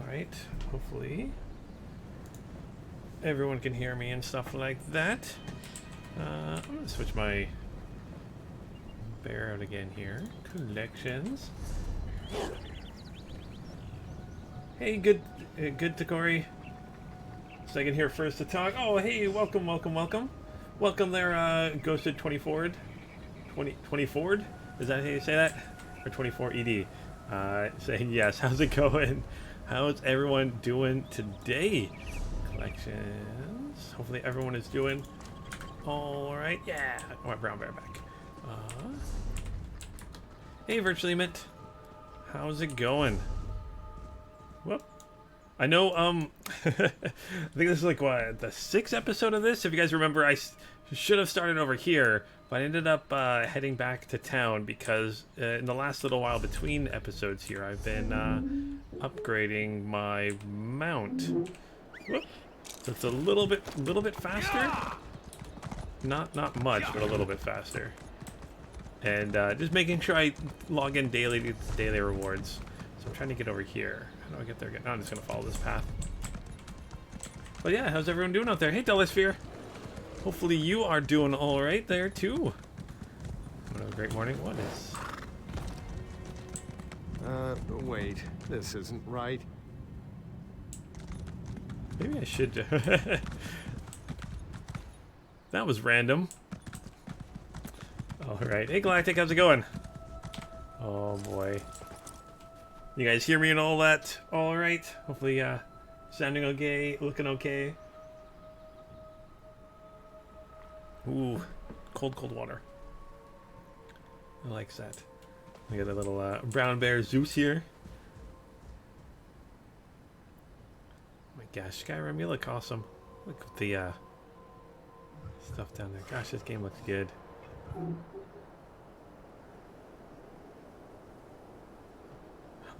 Alright, hopefully everyone can hear me and stuff like that. I'm gonna switch my bear out again here. Collections. Hey, good Takori. Second here first to talk. Oh, hey, welcome. Welcome there, Ghosted 24. 20 Ford? Is that how you say that? Or 24 ED? Saying yes. How's it going? How's everyone doing today? Collections. Hopefully everyone is doing alright. Yeah. I want brown bear back. Hey, Virtually Mint. How's it going? Whoop. I know, I think this is like, what, the 6th episode of this? If you guys remember, I should have started over here, but I ended up heading back to town because in the last little while between episodes here, I've been upgrading my mount. Whoop. So it's a little bit faster. Not much, but a little bit faster. And just making sure I log in daily to get the daily rewards. So I'm trying to get over here. How do I get there? No, I'm just going to follow this path. But yeah, how's everyone doing out there? Hey, Delisphere. Hopefully you are doing all right there, too. Have a great morning. What is... wait. This isn't right. Maybe I should... That was random. Alright. Hey, Galactic, how's it going? Oh, boy. You guys hear me and all that? Alright. Hopefully, sounding okay, looking okay. Ooh, cold water. I like that. We got a little brown bear Zeus here. Oh my gosh, Skyrim, you look awesome. Look at the stuff down there. Gosh, this game looks good.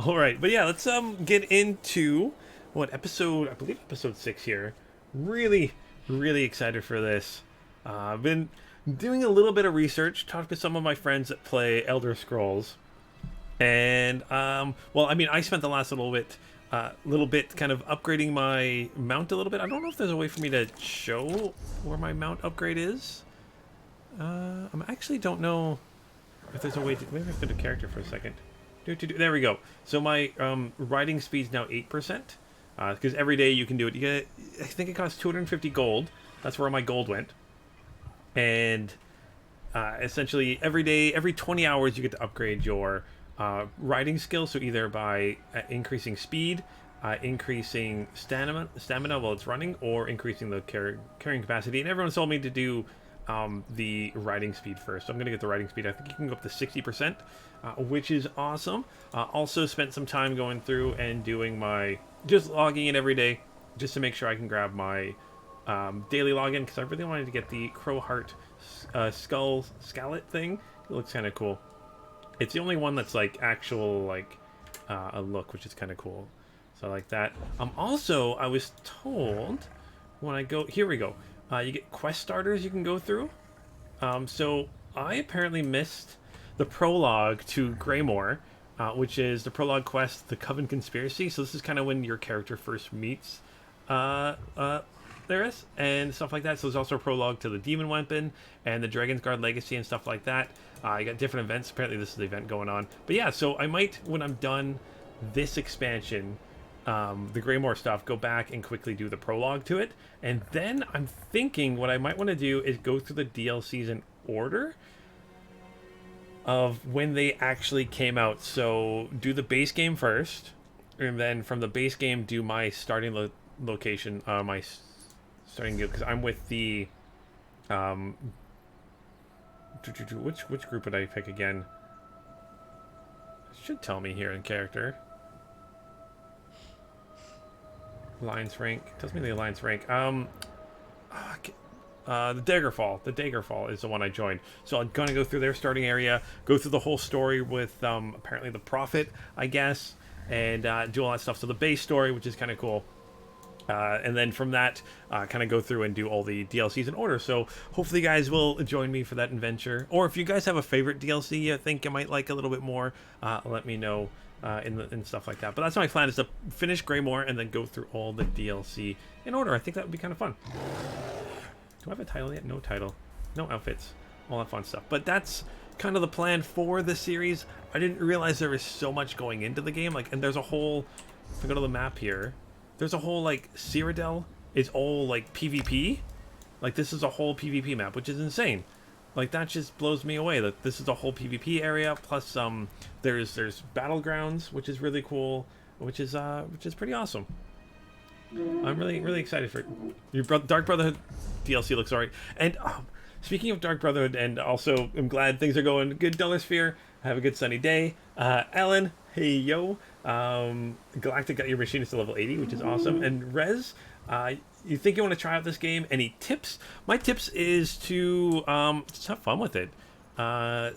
Alright, but yeah, let's get into what episode, I believe episode 6 here. Really excited for this. I've been doing a little bit of research, talked to some of my friends that play Elder Scrolls. And well, I mean, I spent the last little bit kind of upgrading my mount a little bit. I don't know if there's a way for me to show where my mount upgrade is. I actually don't know if there's a way to... Maybe I put a character for a second. There we go. So my riding speed's now 8%. Because every day you can do it. You get, I think it costs 250 gold. That's where my gold went. And essentially every day, every 20 hours, you get to upgrade your riding skill. So either by increasing speed, increasing stamina while it's running, or increasing the carrying capacity. And everyone told me to do the riding speed first. So I'm going to get the riding speed. I think you can go up to 60%, which is awesome. Also spent some time going through and doing my, just logging in every day, just to make sure I can grab my daily login, because I really wanted to get the Crow Heart Scalet thing. It looks kind of cool. It's the only one that's like actual like a look, which is kind of cool. So I like that. Also, I was told when I go, here we go. You get quest starters you can go through. So I apparently missed the prologue to Greymoor, which is the prologue quest, the Coven Conspiracy. So this is kind of when your character first meets Theris and stuff like that. So there's also a prologue to the Demon Weapon and the Dragon's Guard Legacy and stuff like that. You got different events. Apparently this is the event going on. But yeah, so I might, when I'm done this expansion, the Greymoor stuff, go back and quickly do the prologue to it. And then I'm thinking what I might want to do is go through the DLCs in order of when they actually came out. So do the base game first, and then from the base game do my starting location, my starting guild, because I'm with the which group would I pick again? It should tell me here in character. Alliance rank. Tells me the alliance rank. The Daggerfall. The Daggerfall is the one I joined. So I'm gonna go through their starting area, go through the whole story with apparently the Prophet, I guess, and do all that stuff. So the base story, which is kind of cool. And then from that, kind of go through and do all the DLCs in order. So hopefully you guys will join me for that adventure. Or if you guys have a favorite DLC you think you might like a little bit more, let me know in stuff like that. But that's my plan, is to finish Greymoor and then go through all the DLC in order. I think that would be kind of fun. Do I have a title yet? No title. No outfits. All that fun stuff. But that's kind of the plan for the series. I didn't realize there was so much going into the game. Like, and there's a whole... If I go to the map here... There's a whole, like, Cyrodiil is all, like, PvP. Like, this is a whole PvP map, which is insane. Like, that just blows me away. That this is a whole PvP area, plus, there's Battlegrounds, which is really cool, which is pretty awesome. I'm really excited for it. Your Dark Brotherhood DLC looks alright. And, speaking of Dark Brotherhood, and also, I'm glad things are going good, Dollar Sphere. Have a good sunny day. Alan, hey, yo. Galactic got your machinist to level 80, which is awesome. And Rez, you think you want to try out this game? Any tips? My tips is to just have fun with it.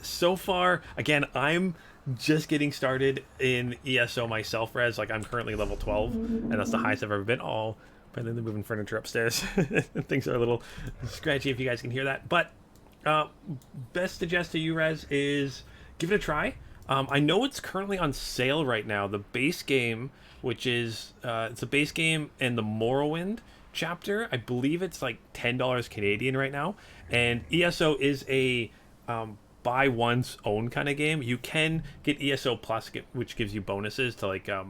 So far, again, I'm just getting started in ESO myself, Rez. Like, I'm currently level 12, and that's the highest I've ever been. Oh, but then they're moving furniture upstairs. Things are a little scratchy if you guys can hear that. But best suggest to you, Rez, is give it a try. I know it's currently on sale right now. The base game, which is it's a base game and the Morrowind chapter, I believe it's like $10 Canadian right now. And ESO is a buy one's own kind of game. You can get ESO Plus, which gives you bonuses to like I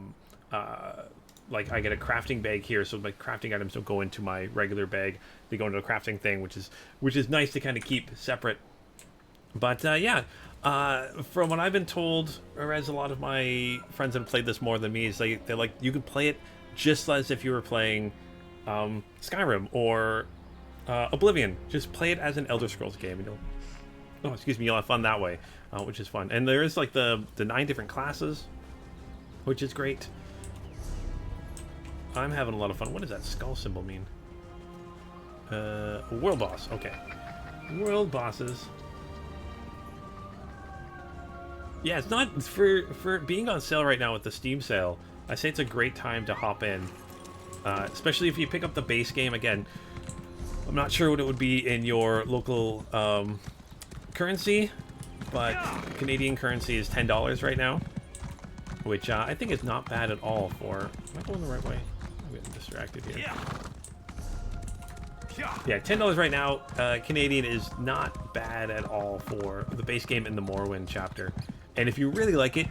get a crafting bag here, so my crafting items don't go into my regular bag. They go into a crafting thing, which is nice to kind of keep separate. But yeah. From what I've been told, whereas a lot of my friends have played this more than me, is they're like, you could play it just as if you were playing Skyrim or Oblivion. Just play it as an Elder Scrolls game, and you'll have fun that way, which is fun. And there is like the 9 different classes, which is great. I'm having a lot of fun. What does that skull symbol mean? World boss. Okay, world bosses. Yeah, it's not for being on sale right now with the Steam sale. I say it's a great time to hop in, especially if you pick up the base game. Again, I'm not sure what it would be in your local currency, but Canadian currency is $10 right now, which I think is not bad at all for... Am I going the right way? I'm getting distracted here. Yeah, $10 right now. Canadian is not bad at all for the base game in the Morrowind chapter. And if you really like it,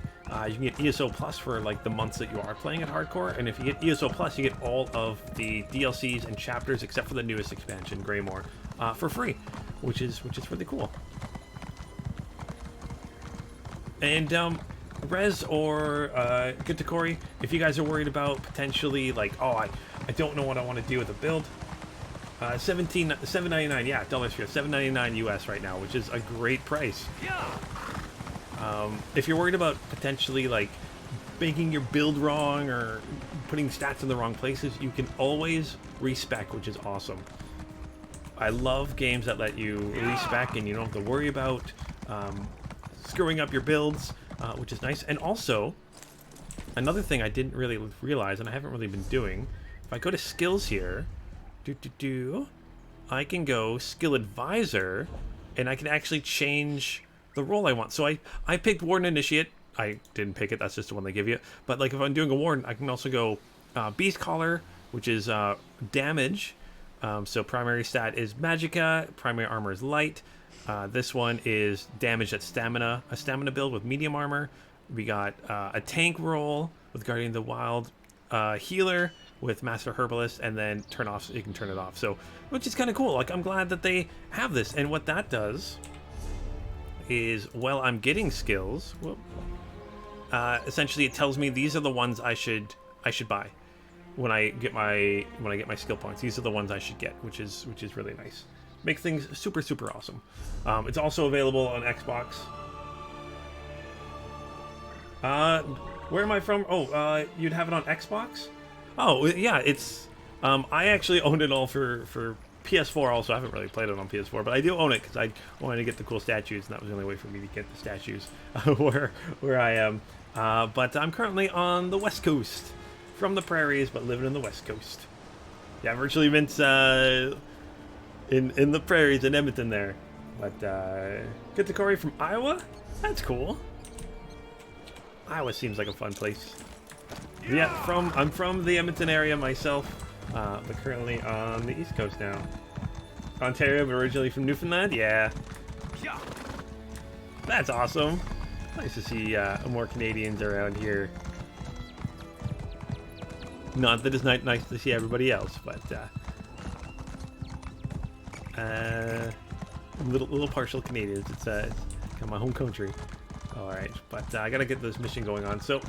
you can get ESO Plus for like the months that you are playing at hardcore. And if you get ESO Plus, you get all of the DLCs and chapters except for the newest expansion, Greymoor, for free, which is really cool. And Rez or Gitakori, if you guys are worried about potentially like, oh, I don't know what I want to do with a build. $7.99, yeah, dollars here, $7.99 US right now, which is a great price. If you're worried about potentially like making your build wrong or putting stats in the wrong places, you can always respec, which is awesome. I love games that let you respec and you don't have to worry about screwing up your builds, which is nice. And also, another thing I didn't really realize, and I haven't really been doing, if I go to skills here, I can go skill advisor, and I can actually change the role I want. So I picked Warden Initiate. I didn't pick it, that's just the one they give you. But like if I'm doing a Warden, I can also go Beast Collar, which is damage. So primary stat is Magicka, primary armor is light. This one is damage at stamina, a stamina build with medium armor. We got a tank role with Guardian of the Wild, healer with Master Herbalist, and then turn off, so you can turn it off. So, which is kind of cool. Like, I'm glad that they have this. And what that does is, while I'm getting skills, essentially it tells me these are the ones I should buy when I get my skill points. These are the ones I should get, which is really nice. Makes things super awesome. It's also available on Xbox. Where am I from? Oh, you'd have it on Xbox? Oh, yeah, it's... I actually owned it all for PS4 also. I haven't really played it on PS4, but I do own it because I wanted to get the cool statues, and that was the only way for me to get the statues where I am. But I'm currently on the West Coast. From the prairies, but living in the West Coast. Yeah, virtually meant in the prairies in Edmonton there. But Kitakori from Iowa? That's cool. Iowa seems like a fun place. Yeah, I'm from the Edmonton area myself, but currently on the East Coast now. Ontario, but originally from Newfoundland? Yeah. That's awesome. Nice to see more Canadians around here. Not that it's not nice to see everybody else, but little partial Canadians. It's kind of my home country. All right, but I gotta get this mission going on. So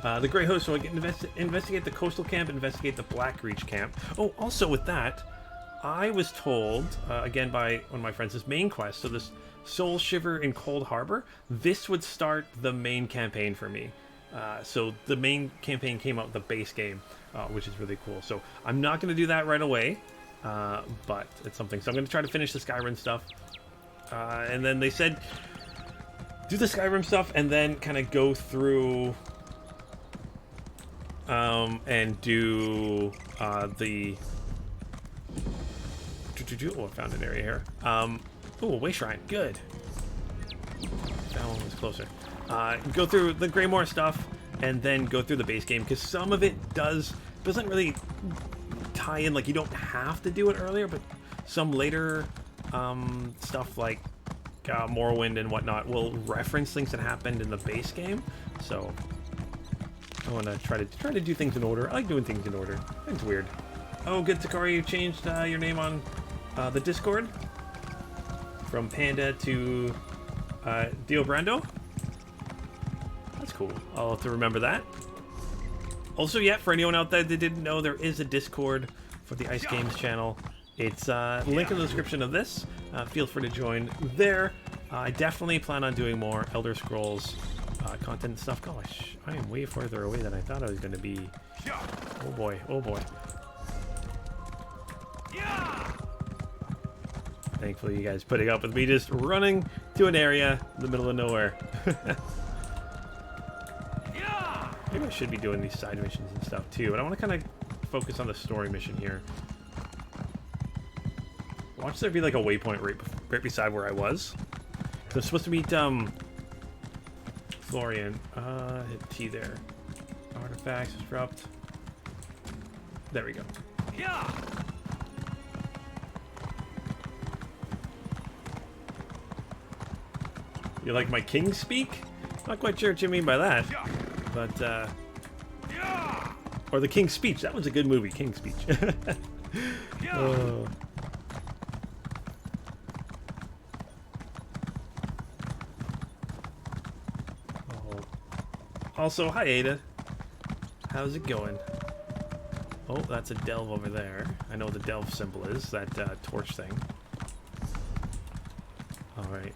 the Grey Host. So I get investigate the coastal camp, investigate the Black Reach camp. Oh, also with that, I was told again by one of my friends, this main quest. So this Soul Shiver in Cold Harbor. This would start the main campaign for me. So the main campaign came out with the base game, which is really cool. So I'm not going to do that right away, but it's something. So I'm going to try to finish the Skyrim stuff. And then they said, do the Skyrim stuff and then kind of go through and do the... Oh, I found an area here. Oh, Way Shrine. Good. That one was closer. Go through the Greymoor stuff and then go through the base game, because some of it doesn't really tie in. Like, you don't have to do it earlier, but some later stuff like Morrowind and whatnot will reference things that happened in the base game. So I want to try to do things in order. I like doing things in order. It's weird. Oh, good, Takari, you changed your name on the Discord from Panda to Dio Brando. That's cool. I'll have to remember that. Also, yeah, for anyone out there that didn't know, there is a Discord for the Ice Games channel. It's link in the description of this. Feel free to join there. I definitely plan on doing more Elder Scrolls content and stuff. Gosh, I am way farther away than I thought I was going to be. Oh boy, oh boy. Thankfully, you guys putting up with me just running to an area in the middle of nowhere. Maybe I should be doing these side missions and stuff too, but I want to kind of focus on the story mission here. Watch there be like a waypoint right beside where I was. Because I'm supposed to meet Florian. Hit T there. Artifacts, disrupt. There we go. You like my king speak? Not quite sure what you mean by that. But, or the King's Speech. That was a good movie, King's Speech. Oh. Also, hi Ada. How's it going? Oh, that's a delve over there. I know what the delve symbol is, that torch thing. Alright.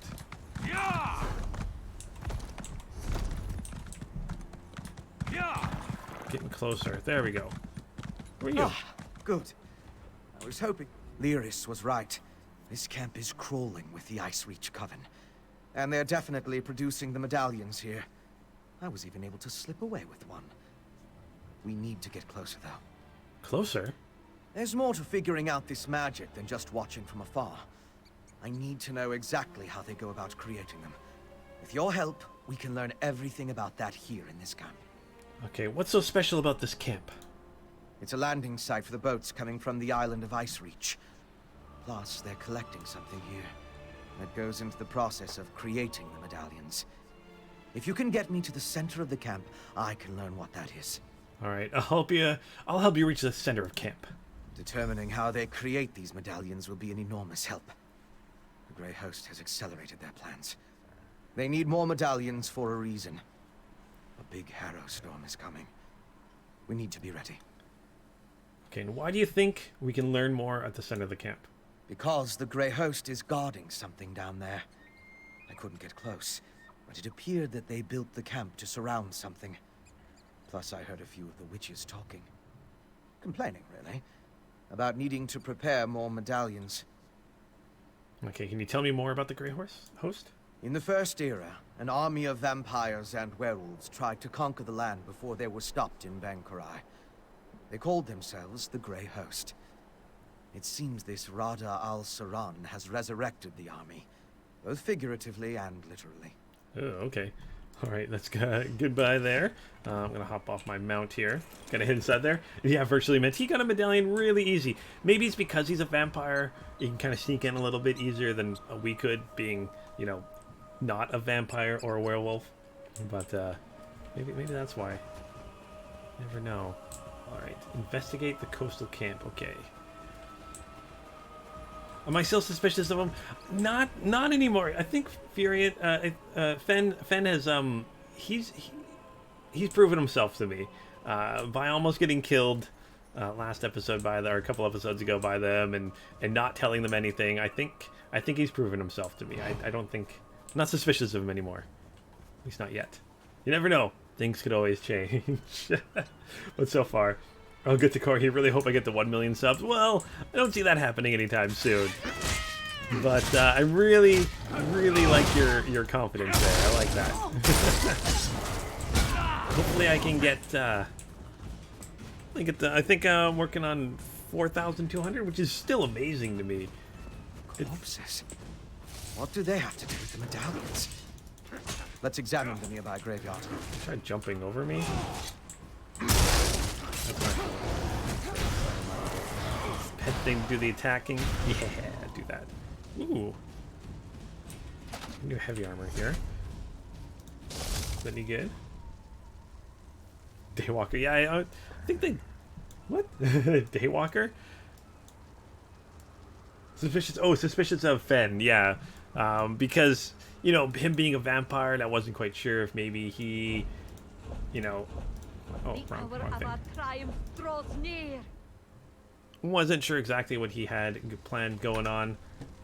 Getting closer. There we go. Where are you? Ah, good. I was hoping... Lyris was right. This camp is crawling with the Ice Reach Coven. And they're definitely producing the medallions here. I was even able to slip away with one. We need to get closer, though. Closer? There's more to figuring out this magic than just watching from afar. I need to know exactly how they go about creating them. With your help, we can learn everything about that here in this camp. Okay, what's so special about this camp? It's a landing site for the boats coming from the island of Ice Reach. Plus, they're collecting something here that goes into the process of creating the medallions. If you can get me to the center of the camp, I can learn what that is. All right, I'll help you reach the center of camp. Determining how they create these medallions will be an enormous help. The Grey Host has accelerated their plans. They need more medallions for a reason. A big harrow storm is coming. We need to be ready. Okay, and why do you think we can learn more at the center of the camp? Because the Grey Host is guarding something down there. I couldn't get close, but it appeared that they built the camp to surround something. Plus, I heard a few of the witches talking. Complaining, really. About needing to prepare more medallions. Okay, can you tell me more about the Grey Host? In the First Era, an army of vampires and werewolves tried to conquer the land before they were stopped in Bankurai. They called themselves the Grey Host. It seems this Rada al-Saran has resurrected the army, both figuratively and literally. Oh, okay. All right, let's go. Goodbye there. I'm gonna hop off my mount here. Gonna hit inside there. Yeah, virtually meant he got a medallion really easy. Maybe it's because he's a vampire. He can kind of sneak in a little bit easier than we could, being, you know, not a vampire or a werewolf. But maybe that's why. Never know. All right, investigate the coastal camp. Okay. Am I still suspicious of him? Not anymore. I think Furion, Fen has he's proven himself to me by almost getting killed last episode or a couple episodes ago by them, and not telling them anything. I think he's proven himself to me. I don't think, I'm not suspicious of him anymore. At least not yet. You never know. Things could always change. But so far, I'll get to Corey. Really hope I get to 1 million subs. Well, I don't see that happening anytime soon. But I really like your confidence there. I like that. Hopefully I can get. I think I'm working on 4,200, which is still amazing to me. Corpses. What do they have to do with the medallions? Let's examine the nearby graveyard. Try jumping over me. Pet thing to do the attacking. Yeah, do that. Ooh. New heavy armor here. Is that any good? Daywalker. Yeah, I think they... What? Daywalker? Suspicious... Oh, suspicious of Fen, yeah. Because, you know, him being a vampire, and I wasn't quite sure if maybe he... You know... Oh, wrong thing. Wasn't sure exactly what he had planned going on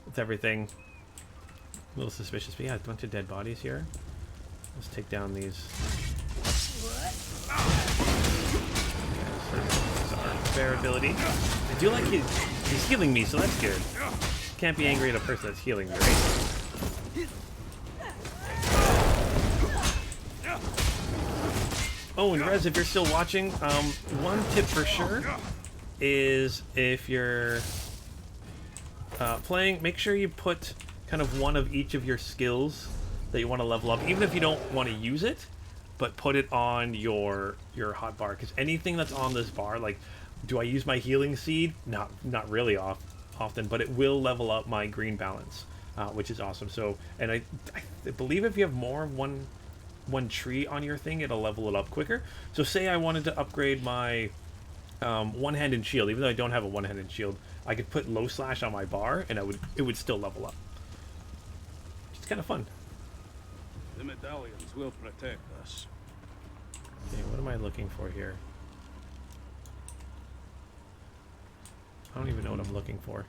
with everything. A little suspicious, but yeah, a bunch of dead bodies here. Let's take down these. This is our fair ability. I do like he's healing me, so that's good. Can't be angry at a person that's healing me, right? Oh, and Rez, if you're still watching, one tip for sure is if you're playing, make sure you put kind of one of each of your skills that you want to level up, even if you don't want to use it, but put it on your hotbar, because anything that's on this bar, like, do I use my healing seed? Not really often, but it will level up my green balance, which is awesome. So, and I believe if you have more one tree on your thing, it'll level it up quicker. So say I wanted to upgrade my one-handed shield, even though I don't have a one-handed shield, I could put low slash on my bar and it would still level up. It's kind of fun. The medallions will protect us. Okay, what am I looking for here? I don't even know what I'm looking for.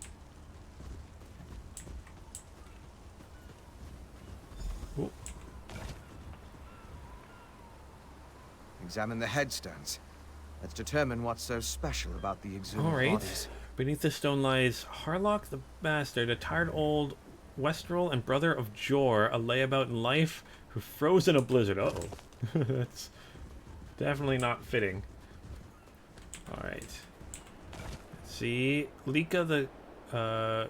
Ooh. Examine the headstones. Let's determine what's so special about the exhumed Alright. bodies. Beneath the stone lies Harlock the Bastard, a tired old Westrel and brother of Jor, a layabout in life who froze in a blizzard. Uh-oh. That's definitely not fitting. Alright. Let's see. Lika the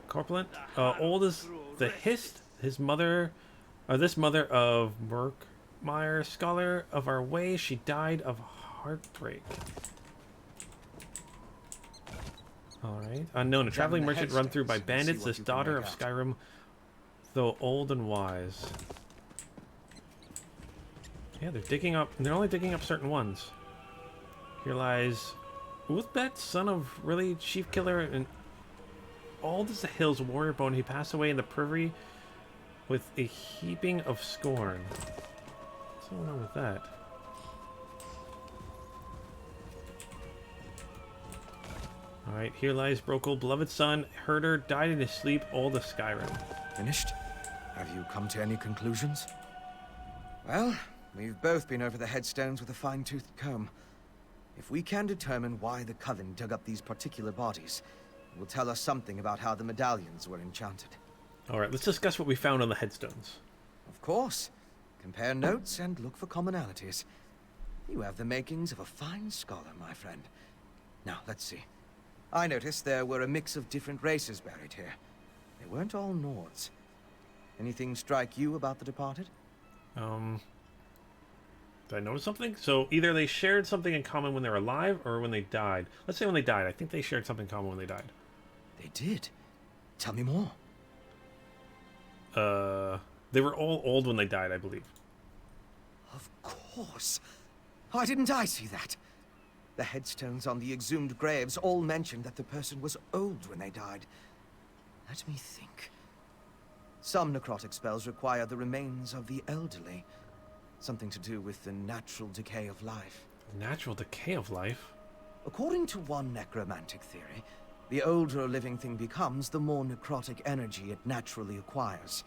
corpulent. Old as the Hist, his mother, this mother of Merkmeyer, scholar of our way, she died of heartbreak. Alright. Unknown, a traveling merchant run through by bandits, this daughter of Skyrim, though old and wise. Yeah, they're digging up, they're only digging up certain ones. Here lies Uthbet, son of really chief killer, and old as the hills, warrior bone. He passed away in the privy with a heaping of scorn. What's going on with that? Alright, here lies Brokul, beloved son, herder, died in his sleep, old as Skyrim. Finished? Have you come to any conclusions? Well, we've both been over the headstones with a fine-toothed comb. If we can determine why the Coven dug up these particular bodies, it will tell us something about how the medallions were enchanted. Alright, let's discuss what we found on the headstones. Of course. Compare notes and look for commonalities. You have the makings of a fine scholar, my friend. Now, let's see. I noticed there were a mix of different races buried here. They weren't all Nords. Anything strike you about the departed? Did I notice something? So either they shared something in common when they were alive or when they died. Let's say when they died. I think they shared something in common when they died. They did. Tell me more. They were all old when they died, I believe. Of course. Why didn't I see that? The headstones on the exhumed graves all mentioned that the person was old when they died. Let me think. Some necrotic spells require the remains of the elderly. Something to do with the natural decay of life. Natural decay of life? According to one necromantic theory, the older a living thing becomes, the more necrotic energy it naturally acquires.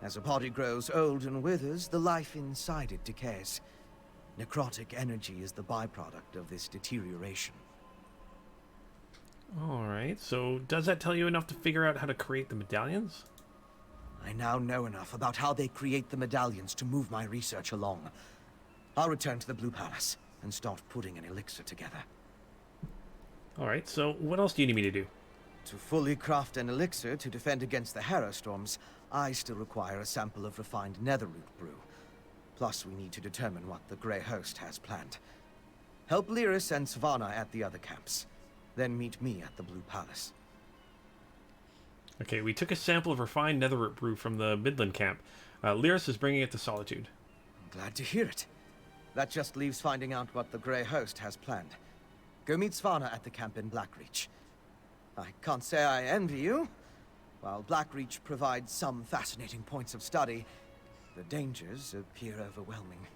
As a body grows old and withers, the life inside it decays. Necrotic energy is the byproduct of this deterioration. Alright, so does that tell you enough to figure out how to create the medallions? I now know enough about how they create the medallions to move my research along. I'll return to the Blue Palace and start putting an elixir together. Alright, so what else do you need me to do? To fully craft an elixir to defend against the Harrow Storms, I still require a sample of refined netherroot brew. Plus, we need to determine what the Grey Host has planned. Help Lyris and Savannah at the other camps. Then meet me at the Blue Palace. Okay, we took a sample of refined netherroot brew from the Midland camp. Lyris is bringing it to Solitude. I'm glad to hear it. That just leaves finding out what the Grey Host has planned. Go meet Savannah at the camp in Blackreach. I can't say I envy you. While Blackreach provides some fascinating points of study, the dangers appear overwhelming.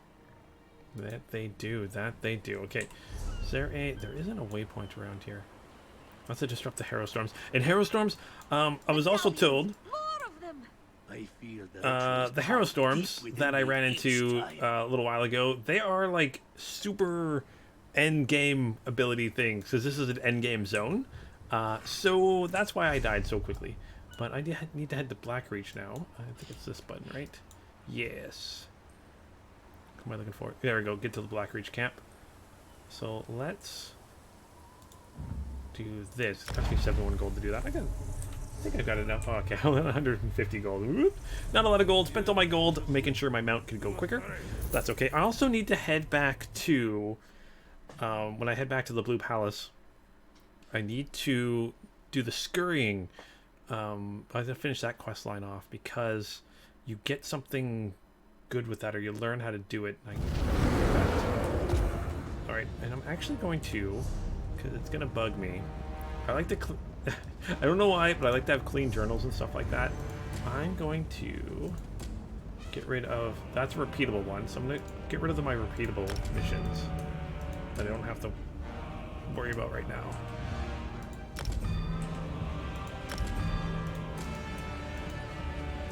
That they do, Okay, is there isn't a waypoint around here. That's to disrupt the Harrow Storms. In Harrow Storms, I was also told I feel that the Harrow Storms that I ran into a little while ago, they are like super end game ability things, because this is an end game zone. So that's why I died so quickly. But I need to head to Blackreach now. I think it's this button, right? Yes. What am I looking for? There we go. Get to the Blackreach camp. So let's do this. It cost me 71 gold to do that. I think I got enough. Oh, okay, 150 gold. Whoop. Not a lot of gold. Spent all my gold making sure my mount could go quicker. That's okay. I also need to head back to... when I head back to the Blue Palace, I need to do the scurrying. I have to finish that quest line off because you get something good with that, or you learn how to do it. Alright, and I'm actually going to, because it's going to bug me. I like to, I don't know why, but I like to have clean journals and stuff like that. I'm going to get rid of, that's a repeatable one, so I'm going to get rid of my repeatable missions that I don't have to worry about right now.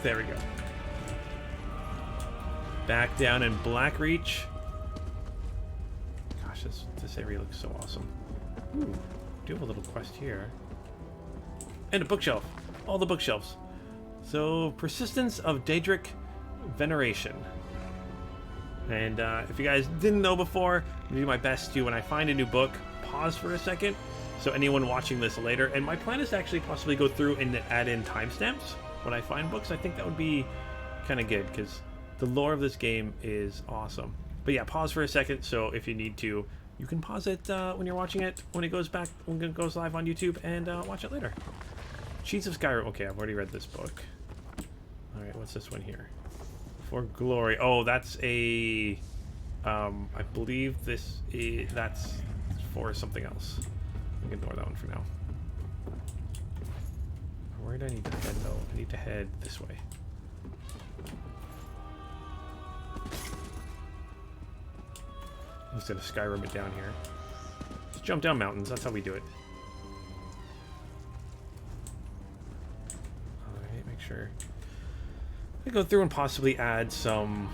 There we go. Back down in Blackreach. Gosh, this area looks so awesome. Ooh, do have a little quest here. And a bookshelf. All the bookshelves. So, Persistence of Daedric Veneration. And if you guys didn't know before, I'm going to do my best to, when I find a new book, pause for a second. So anyone watching this later, and my plan is to actually possibly go through and add in timestamps when I find books. I think that would be kind of good, because the lore of this game is awesome. But yeah, pause for a second, so if you need to, you can pause it when you're watching it, when it goes back, when it goes live on YouTube, and watch it later. Sheets of Skyrim. Okay, I've already read this book. Alright, what's this one here? For Glory. Oh, that's a... I believe that's for something else. We can ignore that one for now. Where do I need to head, though? I need to head this way. Instead of Skyrim it down here. Just jump down mountains. That's how we do it. Alright, make sure. I go through and possibly add some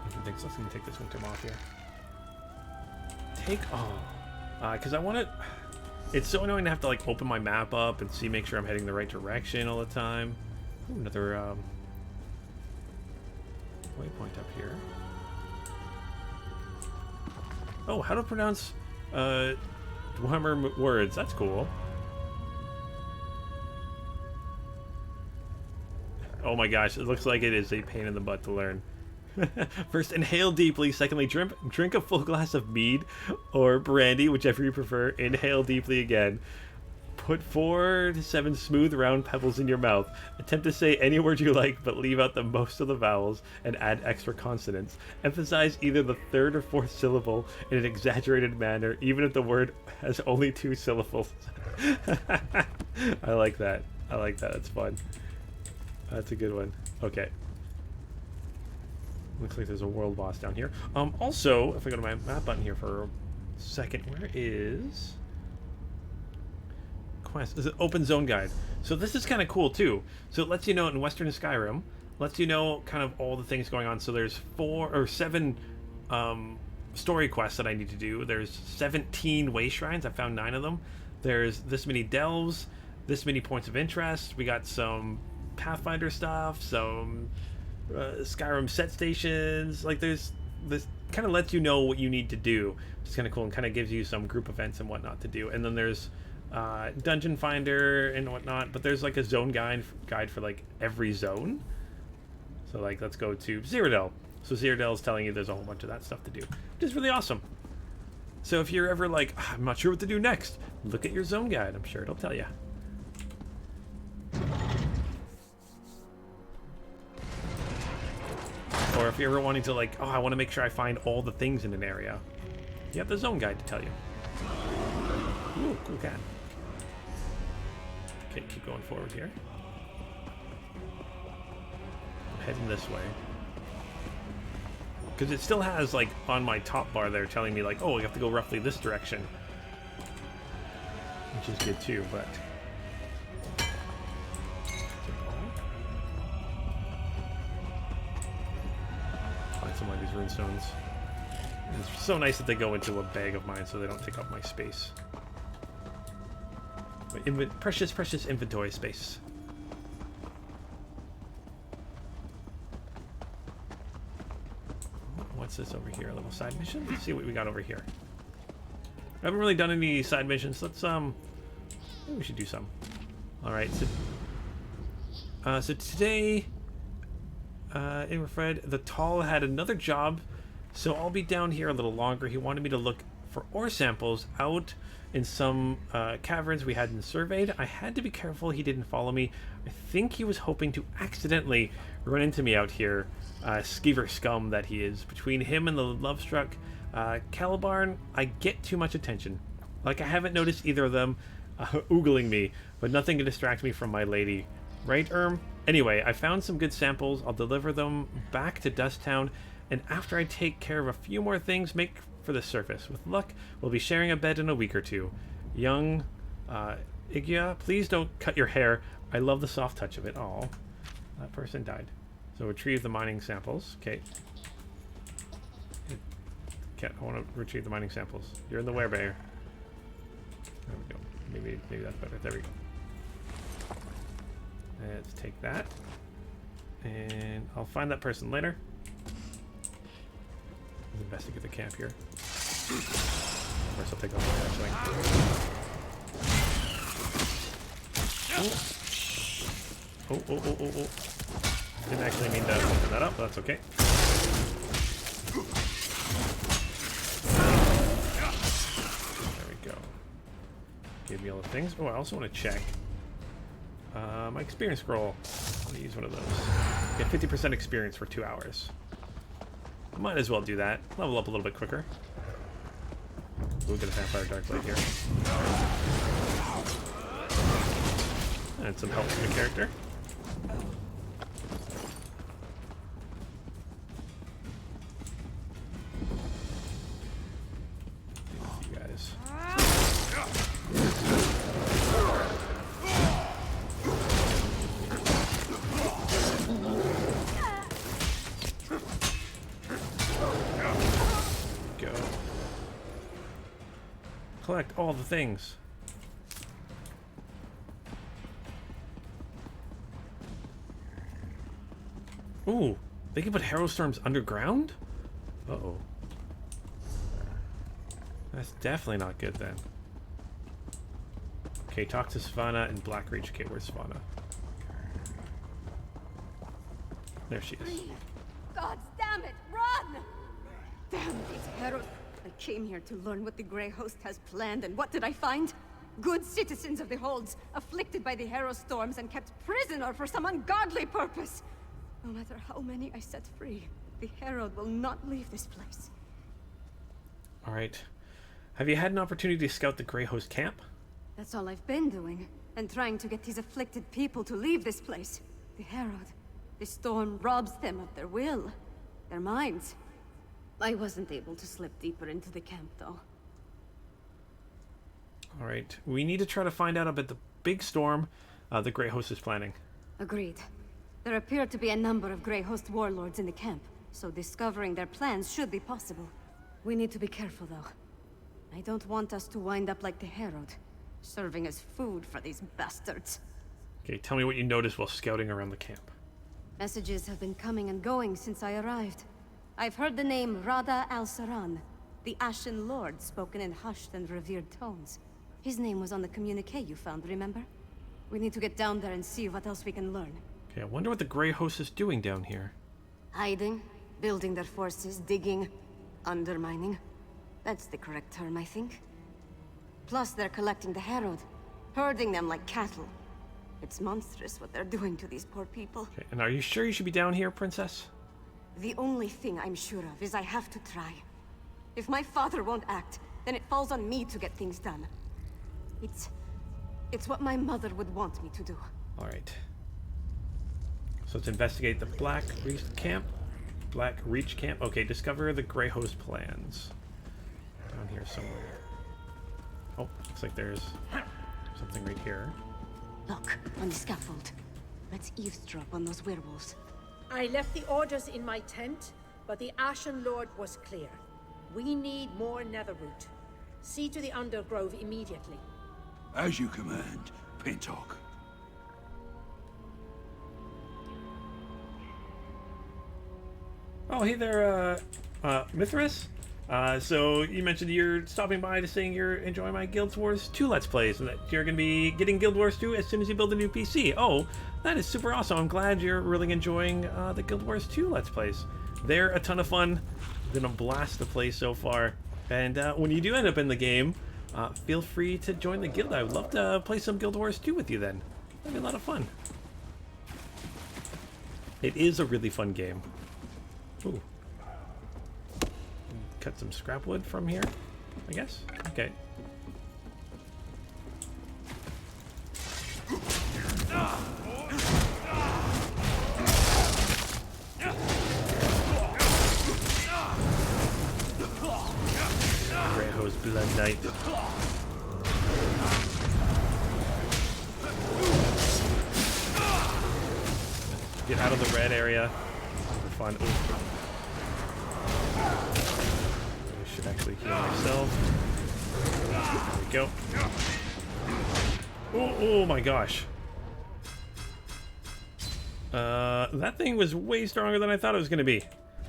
different things. Let's take this one time off here. Because I want to... It's so annoying to have to like open my map up and see, make sure I'm heading the right direction all the time. Ooh, another waypoint up here. Oh, how to pronounce Dwemer words. That's cool. Oh my gosh, it looks like it is a pain in the butt to learn. First, inhale deeply. Secondly, drink a full glass of mead or brandy, whichever you prefer. Inhale deeply again. Put 4 to 7 smooth round pebbles in your mouth. Attempt to say any word you like, but leave out the most of the vowels and add extra consonants. Emphasize either the third or fourth syllable in an exaggerated manner, even if the word has only 2 syllables. I like that. I like that. That's fun. That's a good one. Okay. Looks like there's a world boss down here. Also, if I go to my map button here for a second, where is quest? Is it open zone guide? So this is kind of cool too. So it lets you know in Western Skyrim, lets you know kind of all the things going on. So there's 4 or 7 story quests that I need to do. There's 17 way shrines. I found 9 of them. There's this many delves, this many points of interest. We got some Pathfinder stuff, some Skyrim set stations. Like there's this kind of lets you know what you need to do. It's kind of cool and kind of gives you some group events and whatnot to do. And then there's dungeon finder and whatnot, but there's like a zone guide for like every zone. So like let's go to Cyrodiil. So Cyrodiil is telling you there's a whole bunch of that stuff to do, which is really awesome. So if you're ever like, I'm not sure what to do next, look at your zone guide. I'm sure it'll tell you. Or if you're ever wanting to like, oh, I want to make sure I find all the things in an area, you have the zone guide to tell you. Ooh, cool cat. Okay, keep going forward here. I'm heading this way. Because it still has, like, on my top bar there telling me, like, oh, you have to go roughly this direction. Which is good too, but... Find some of these rune stones. It's so nice that they go into a bag of mine so they don't take up my space. My precious, precious inventory space. What's this over here? A little side mission? Let's see what we got over here. I haven't really done any side missions. Let's maybe we should do some. Alright, so today in Fred, the Tall had another job, so I'll be down here a little longer. He wanted me to look for ore samples out in some caverns we hadn't surveyed. I had to be careful he didn't follow me. I think he was hoping to accidentally run into me out here. Skeever scum that he is. Between him and the love-struck Calibarn, I get too much attention. Like, I haven't noticed either of them oogling me, but nothing to distract me from my lady. Right, Anyway, I found some good samples. I'll deliver them back to Dusttown, and after I take care of a few more things, make for the surface. With luck, we'll be sharing a bed in a week or two. Young Igia, please don't cut your hair. I love the soft touch of it. Oh, that person died. So retrieve the mining samples. Okay. Okay, I want to retrieve the mining samples. You're in the werebear. There we go. Maybe that's better. There we go. Let's take that. And I'll find that person later. Let's investigate the camp here. First I'll take a look actually. Oh. Didn't actually mean to open that up, but that's okay. There we go. Give me all the things. Oh, I also want to check my experience scroll. Let me use one of those. Get 50% experience for 2 hours. Might as well do that. Level up a little bit quicker. We'll get a Vampire Darkblade here. And some help from the character. You guys. Go. Collect all the things. Ooh, they can put Harrow Storms underground? Uh-oh. That's definitely not good then. Okay, talk to Savannah and Blackreach. Okay, where's Savannah? There she is. God damn it, run! Damn these heralds. I came here to learn what the Grey Host has planned, and what did I find? Good citizens of the Holds, afflicted by the Harrow storms and kept prisoner for some ungodly purpose. No matter how many I set free, the Herald will not leave this place. Alright. Have you had an opportunity to scout the Grey Host camp? That's all I've been doing, and trying to get these afflicted people to leave this place. The Herald. The storm robs them of their will, their minds. I wasn't able to slip deeper into the camp, though. Alright. We need to try to find out about the big storm the Grey Host is planning. Agreed. There appear to be a number of Grey Host warlords in the camp, so discovering their plans should be possible. We need to be careful, though. I don't want us to wind up like the Herald, serving as food for these bastards. Okay, tell me what you noticed while scouting around the camp. Messages have been coming and going since I arrived. I've heard the name Rada al-Saran, the Ashen Lord, spoken in hushed and revered tones. His name was on the communique you found, remember? We need to get down there and see what else we can learn. Okay, I wonder what the Grey Host is doing down here. Hiding, building their forces, digging, undermining. That's the correct term, I think. Plus, they're collecting the Herald, herding them like cattle. It's monstrous what they're doing to these poor people. Okay, and are you sure you should be down here, Princess? The only thing I'm sure of is I have to try. If my father won't act, then it falls on me to get things done. It's what my mother would want me to do. Alright. So let's investigate the Blackreach camp. Blackreach camp. Okay, discover the Grey Host plans. Down here somewhere. Oh, looks like there's something right here. Look, on the scaffold. Let's eavesdrop on those werewolves. I left the orders in my tent, but the Ashen Lord was clear. We need more netherroot. See to the undergrove immediately. As you command, Pentok. Oh, hey there, Mithras. So you mentioned you're stopping by to saying you're enjoying my Guild Wars 2 Let's Plays, and that you're going to be getting Guild Wars 2 as soon as you build a new PC. Oh, that is super awesome. I'm glad you're really enjoying the Guild Wars 2 Let's Plays. They're a ton of fun. Been a blast to play so far. And when you do end up in the game, feel free to join the guild. I would love to play some Guild Wars 2 with you then. That'd be a lot of fun. It is a really fun game. Ooh. Cut some scrap wood from here, I guess. Okay. Grey Host Blood Knight. Get out of the red area for fun. Ooh. I should actually heal myself. There we go. Oh my gosh. That thing was way stronger than I thought it was going to be.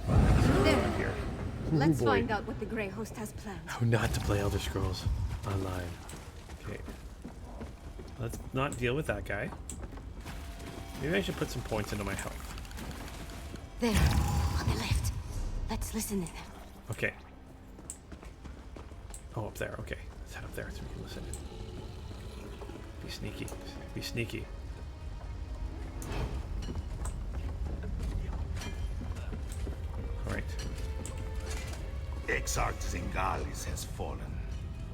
There. Here. Let's boy. find out what the Grey Host has planned. How not to play Elder Scrolls Online. Okay. Let's not deal with that guy. Maybe I should put some points into my health. There, on the left. Let's listen in. Okay. Oh, up there. Okay. Let's head up there so we can listen. Be sneaky. Be sneaky. Alright. Exarch Zingalis has fallen.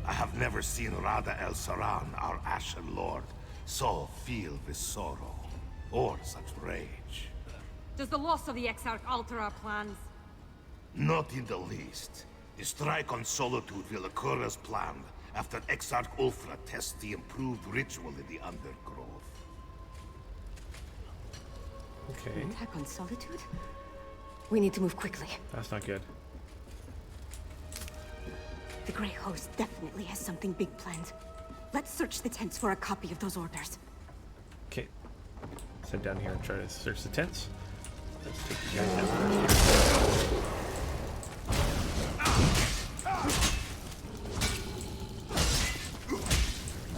I have never seen Rada El Saran, our Ashen Lord, so filled with sorrow or such rage. Does the loss of the Exarch alter our plans? Not in the least. The strike on Solitude will occur as planned after Exarch Ulfra tests the improved ritual in the Undergrove. Okay. Attack on Solitude? We need to move quickly. That's not good. The Grey Host definitely has something big planned. Let's search the tents for a copy of those orders. Okay. Let's head down here and try to search the tents. Let's take you guys down first.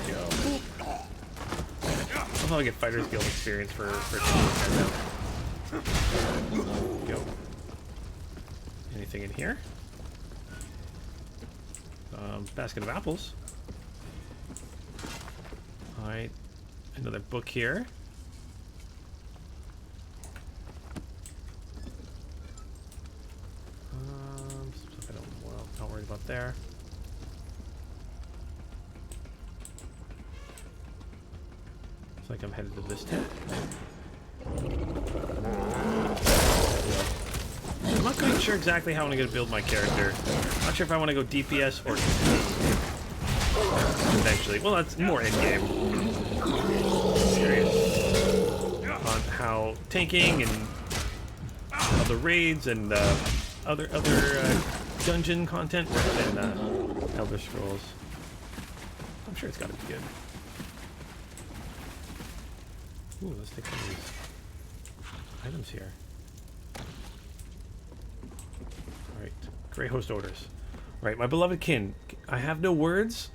Go. how I get Fighters Guild experience for Go. Anything in here? Basket of apples. Alright. Another book here. Stuff I don't, well, not worried about there. Looks like I'm headed to this tent. I'm not quite sure exactly how I'm going to build my character. Not sure if I want to go DPS or eventually. Well, that's more in-game. Curious on how tanking and other raids and other dungeon content works in Elder Scrolls. I'm sure it's got to be good. Ooh, let's take some of these items here. Alright, Grey Host orders. Right, my beloved kin, I have no words.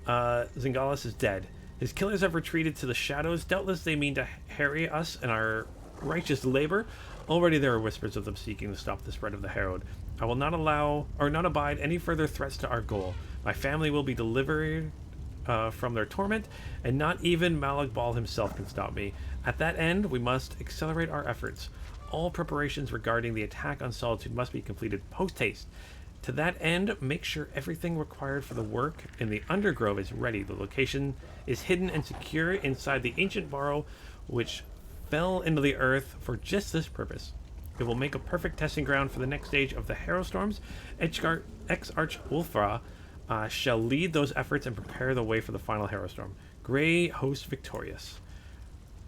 Zingalas is dead. His killers have retreated to the shadows. Doubtless they mean to harry us in our righteous labor. Already there are whispers of them seeking to stop the spread of the Herald. I will not allow, or not abide, any further threats to our goal. My family will be delivered from their torment, and not even Malak Bal himself can stop me. At that end, we must accelerate our efforts. All preparations regarding the attack on Solitude must be completed post-haste. To that end, make sure everything required for the work in the Undergrove is ready. The location is hidden and secure inside the ancient burrow, which fell into the earth for just this purpose. It will make a perfect testing ground for the next stage of the Harrow Storms. Ex-Arch Wolfra shall lead those efforts and prepare the way for the final Harrow Storm. Grey Host victorious.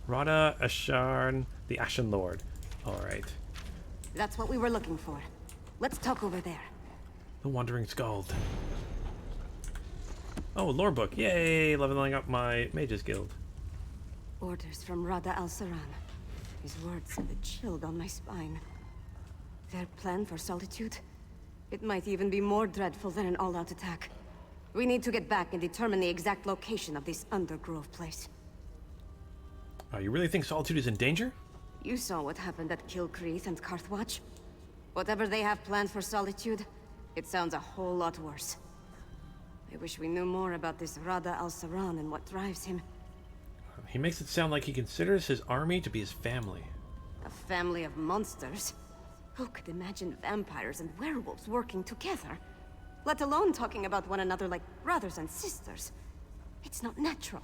Rada Asharn, the Ashen Lord. Alright. That's what we were looking for. Let's talk over there. The Wandering Skald. Oh, lore book. Yay! Leveling up my Mages Guild. Orders from Rada al-Saran. His words sent a chill down my spine. Their plan for Solitude? It might even be more dreadful than an all-out attack. We need to get back and determine the exact location of this Undergrove place. You really think Solitude is in danger? You saw what happened at Kilcreath and Carthwatch. Whatever they have planned for Solitude, it sounds a whole lot worse. I wish we knew more about this Rada al-Saran and what drives him. He makes it sound like he considers his army to be his family. A family of monsters? Who could imagine vampires and werewolves working together? Let alone talking about one another like brothers and sisters. It's not natural.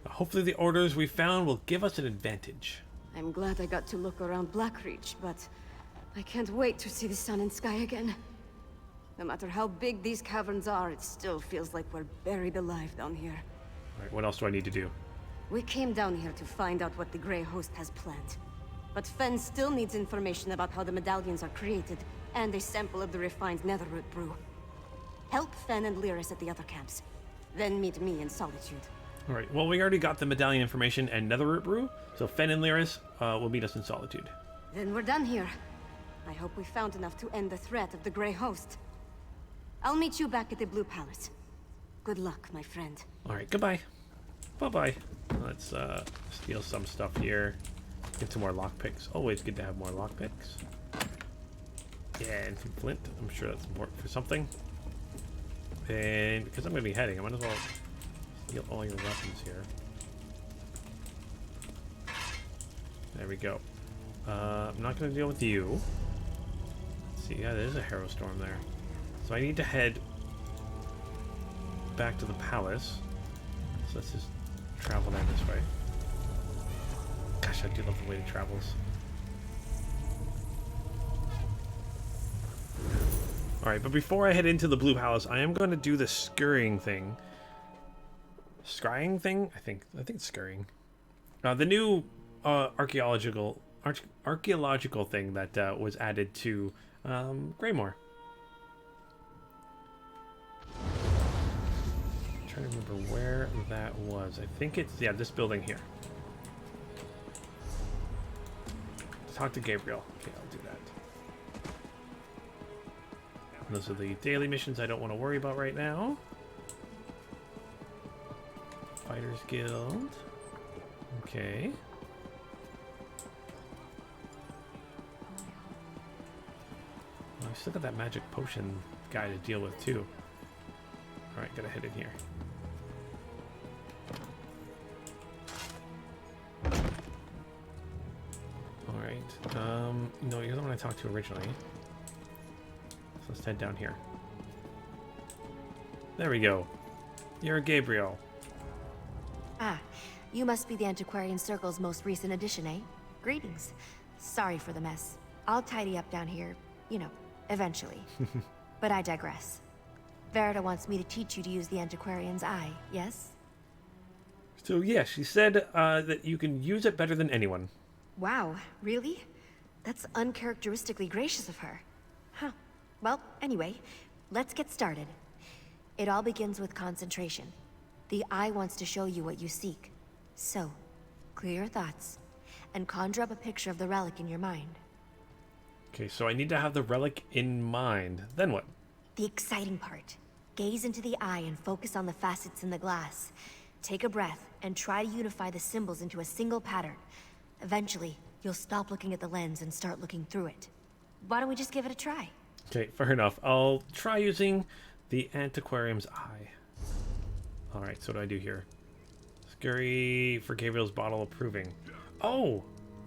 Hopefully the orders we found will give us an advantage. I'm glad I got to look around Blackreach, but I can't wait to see the sun and sky again. No matter how big these caverns are, it still feels like we're buried alive down here. Alright, what else do I need to do? We came down here to find out what the Grey Host has planned. But Fen still needs information about how the medallions are created, and a sample of the refined netherroot brew. Help Fen and Lyris at the other camps. Then meet me in Solitude. Alright, well we already got the medallion information and netherroot brew, so Fen and Lyris will meet us in Solitude. Then we're done here. I hope we found enough to end the threat of the Grey Host. I'll meet you back at the Blue Palace. Good luck, my friend. Alright, goodbye. Bye-bye. Let's steal some stuff here. Get some more lockpicks. Always good to have more lockpicks. Yeah, and some flint. I'm sure that's important for something. And because I'm going to be heading, I might as well steal all your weapons here. There we go. I'm not going to deal with you. Let's see, yeah, there's a Harrow Storm there. So I need to head back to the palace. So let's just travel down this way. Gosh, I do love the way it travels. Alright, but before I head into the Blue Palace, I am going to do the scurrying thing. Scrying thing? I think it's scurrying. The new archaeological thing that was added to Greymoor. I'm trying to remember where that was. I think it's, yeah, this building here. Talk to Gabriel. Okay, I'll do that. Those are the daily missions I don't want to worry about right now. Fighters Guild. Okay. Well, I still got that magic potion guy to deal with too. Alright, gotta head in here. Alright. No, you're the one I talked to originally. So let's head down here. There we go. You're Gabriel. Ah, you must be the Antiquarian Circle's most recent addition, eh? Greetings. Sorry for the mess. I'll tidy up down here, you know, eventually. But I digress. Verita wants me to teach you to use the Antiquarian's eye, yes? So yeah, she said that you can use it better than anyone. Wow, really? That's uncharacteristically gracious of her. Huh. Well, anyway, let's get started. It all begins with concentration. The eye wants to show you what you seek. So, clear your thoughts, and conjure up a picture of the relic in your mind. Okay, so I need to have the relic in mind. Then what? The exciting part. Gaze into the eye and focus on the facets in the glass. Take a breath and try to unify the symbols into a single pattern. Eventually, you'll stop looking at the lens and start looking through it. Why don't we just give it a try? Okay, fair enough. I'll try using the Antiquarium's eye. Alright, so what do I do here? Scurry for Gabriel's bottle approving. Oh!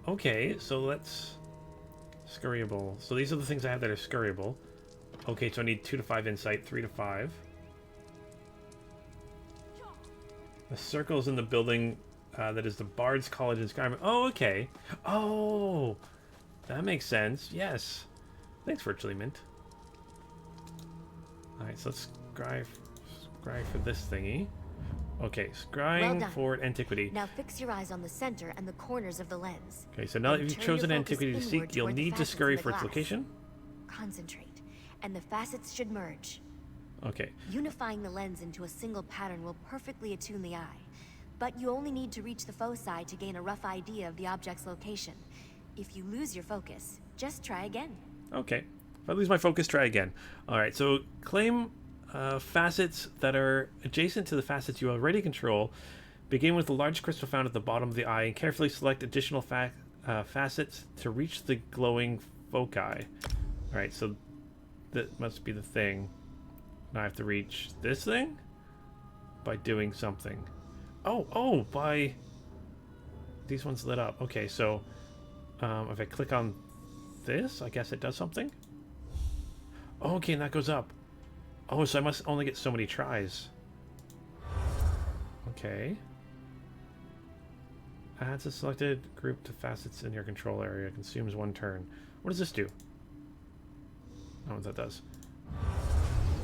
Okay, so let's... Scurryable. So these are the things I have that are scurryable. Okay, so I need 2 to 5 insight, 3 to 5. The circle's in the building that is the Bard's College in Skyrim. Oh, okay. Oh! That makes sense. Yes. Thanks, Virtually Mint. Alright, so let's scry for this thingy. Okay, scrying Well for antiquity. Now fix your eyes on the center and the corners of the lens. Okay, so now that And you've turn chosen your focus antiquity to inward seek, you'll toward the need to facets scurry in the for its glass. location. Concentrate, and the facets should merge. Okay. Unifying the lens into a single pattern will perfectly attune the eye. But you only need to reach the foci to gain a rough idea of the object's location. If you lose your focus, just try again. Okay. If I lose my focus, try again. Alright, so claim facets that are adjacent to the facets you already control. Begin with the large crystal found at the bottom of the eye and carefully select additional facets to reach the glowing foci. Alright, so that must be the thing. Now I have to reach this thing? By doing something. Oh, by... These ones lit up. Okay, so if I click on this, I guess it does something? Oh, okay, and that goes up. Oh, so I must only get so many tries. Okay. Adds a selected group to facets in your control area. Consumes 1 turn. What does this do? I don't know what that does.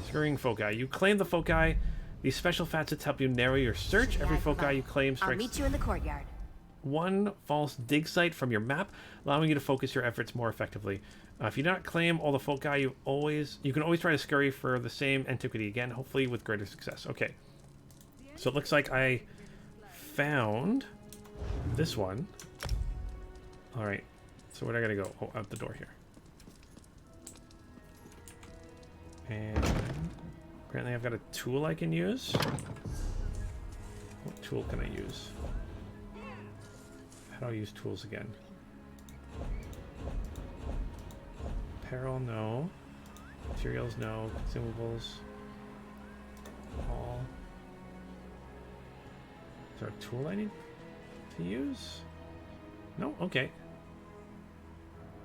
Scurrying foci. You claim the foci. These special facets help you narrow your search. Every foci you claim I'll strikes meet you in the courtyard. 1 false dig site from your map, allowing you to focus your efforts more effectively. If you do not claim all the foci, you can always try to scurry for the same antiquity again, hopefully with greater success. Okay. So it looks like I found this one. Alright. So where do I gotta go? Oh, out the door here. And apparently I've got a tool I can use. What tool can I use? How do I use tools again? Apparel, no. Materials, no. Consumables. All. Is there a tool I need to use? No? Okay.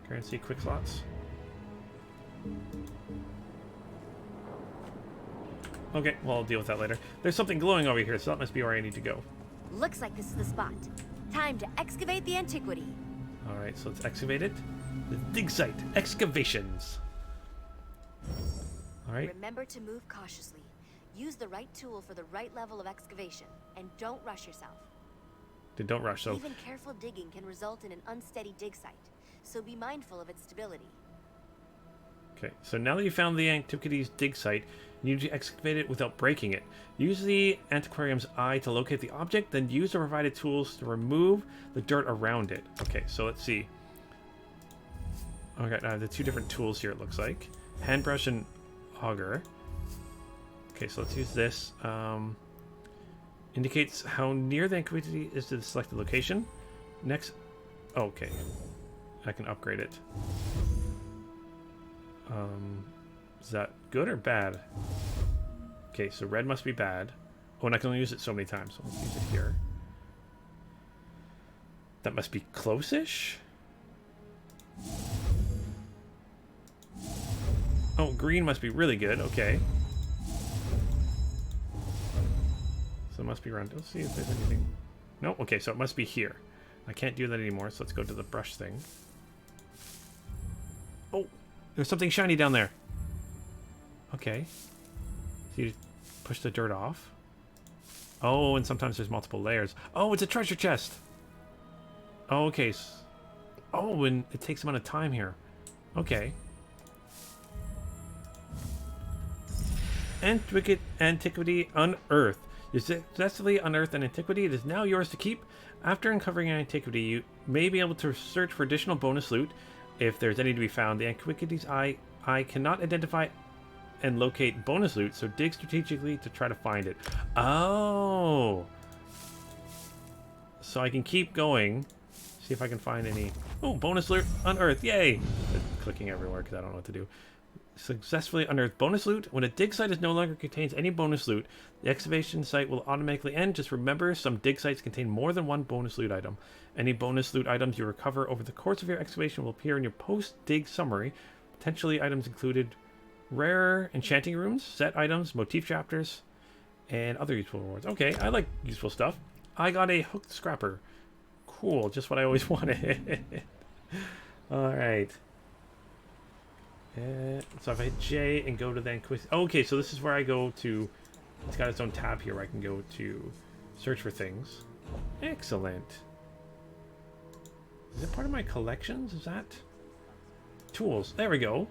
Currency, quick slots. Okay, well, I'll deal with that later. There's something glowing over here, so that must be where I need to go. Looks like this is the spot. Time to excavate the antiquity. Alright, so let's excavate it. The dig site. Excavations. Alright. Remember to move cautiously. Use the right tool for the right level of excavation, and don't rush yourself. Don't rush, so... Even careful digging can result in an unsteady dig site, so be mindful of its stability. Okay, so now that you found the Antiquities dig site, you need to excavate it without breaking it. Use the Antiquarium's eye to locate the object, then use the provided tools to remove the dirt around it. Okay, so let's see. Okay, the 2 different tools here, it looks like. Handbrush and auger. Okay, so let's use this. Indicates how near the antiquity is to the selected location. Next... Okay. I can upgrade it. Is that good or bad? Okay, so red must be bad. Oh, and I can only use it so many times, so let's use it here. That must be close-ish? Oh, green must be really good. Okay. So it must be around. Let's see if there's anything. No? Okay, so it must be here. I can't do that anymore, so let's go to the brush thing. Oh! There's something shiny down there. Okay. So you push the dirt off. Oh, and sometimes there's multiple layers. Oh, it's a treasure chest! Oh, okay. Oh, and it takes a amount of time here. Okay. Antiquity unearthed. You successfully unearthed an antiquity. It is now yours to keep. After uncovering an antiquity, you may be able to search for additional bonus loot if there's any to be found. The antiquity's eye cannot identify and locate bonus loot, so dig strategically to try to find it. Oh! So I can keep going. See if I can find any... Oh, bonus loot unearthed. Yay! I'm clicking everywhere because I don't know what to do. Successfully unearthed bonus loot. When a dig site no longer contains any bonus loot, the excavation site will automatically end. Just remember, some dig sites contain more than one bonus loot item. Any bonus loot items you recover over the course of your excavation will appear in your post-dig summary. Potentially items included rare enchanting runes, set items, motif chapters, and other useful rewards. Okay, I like useful stuff. I got a hooked scrapper. Cool, just what I always wanted. Alright. So if I hit J and go to the Inquisition... Okay, so this is where I go to... It's got its own tab here where I can go to search for things. Excellent. Is it part of my collections? Is that... Tools. There we go.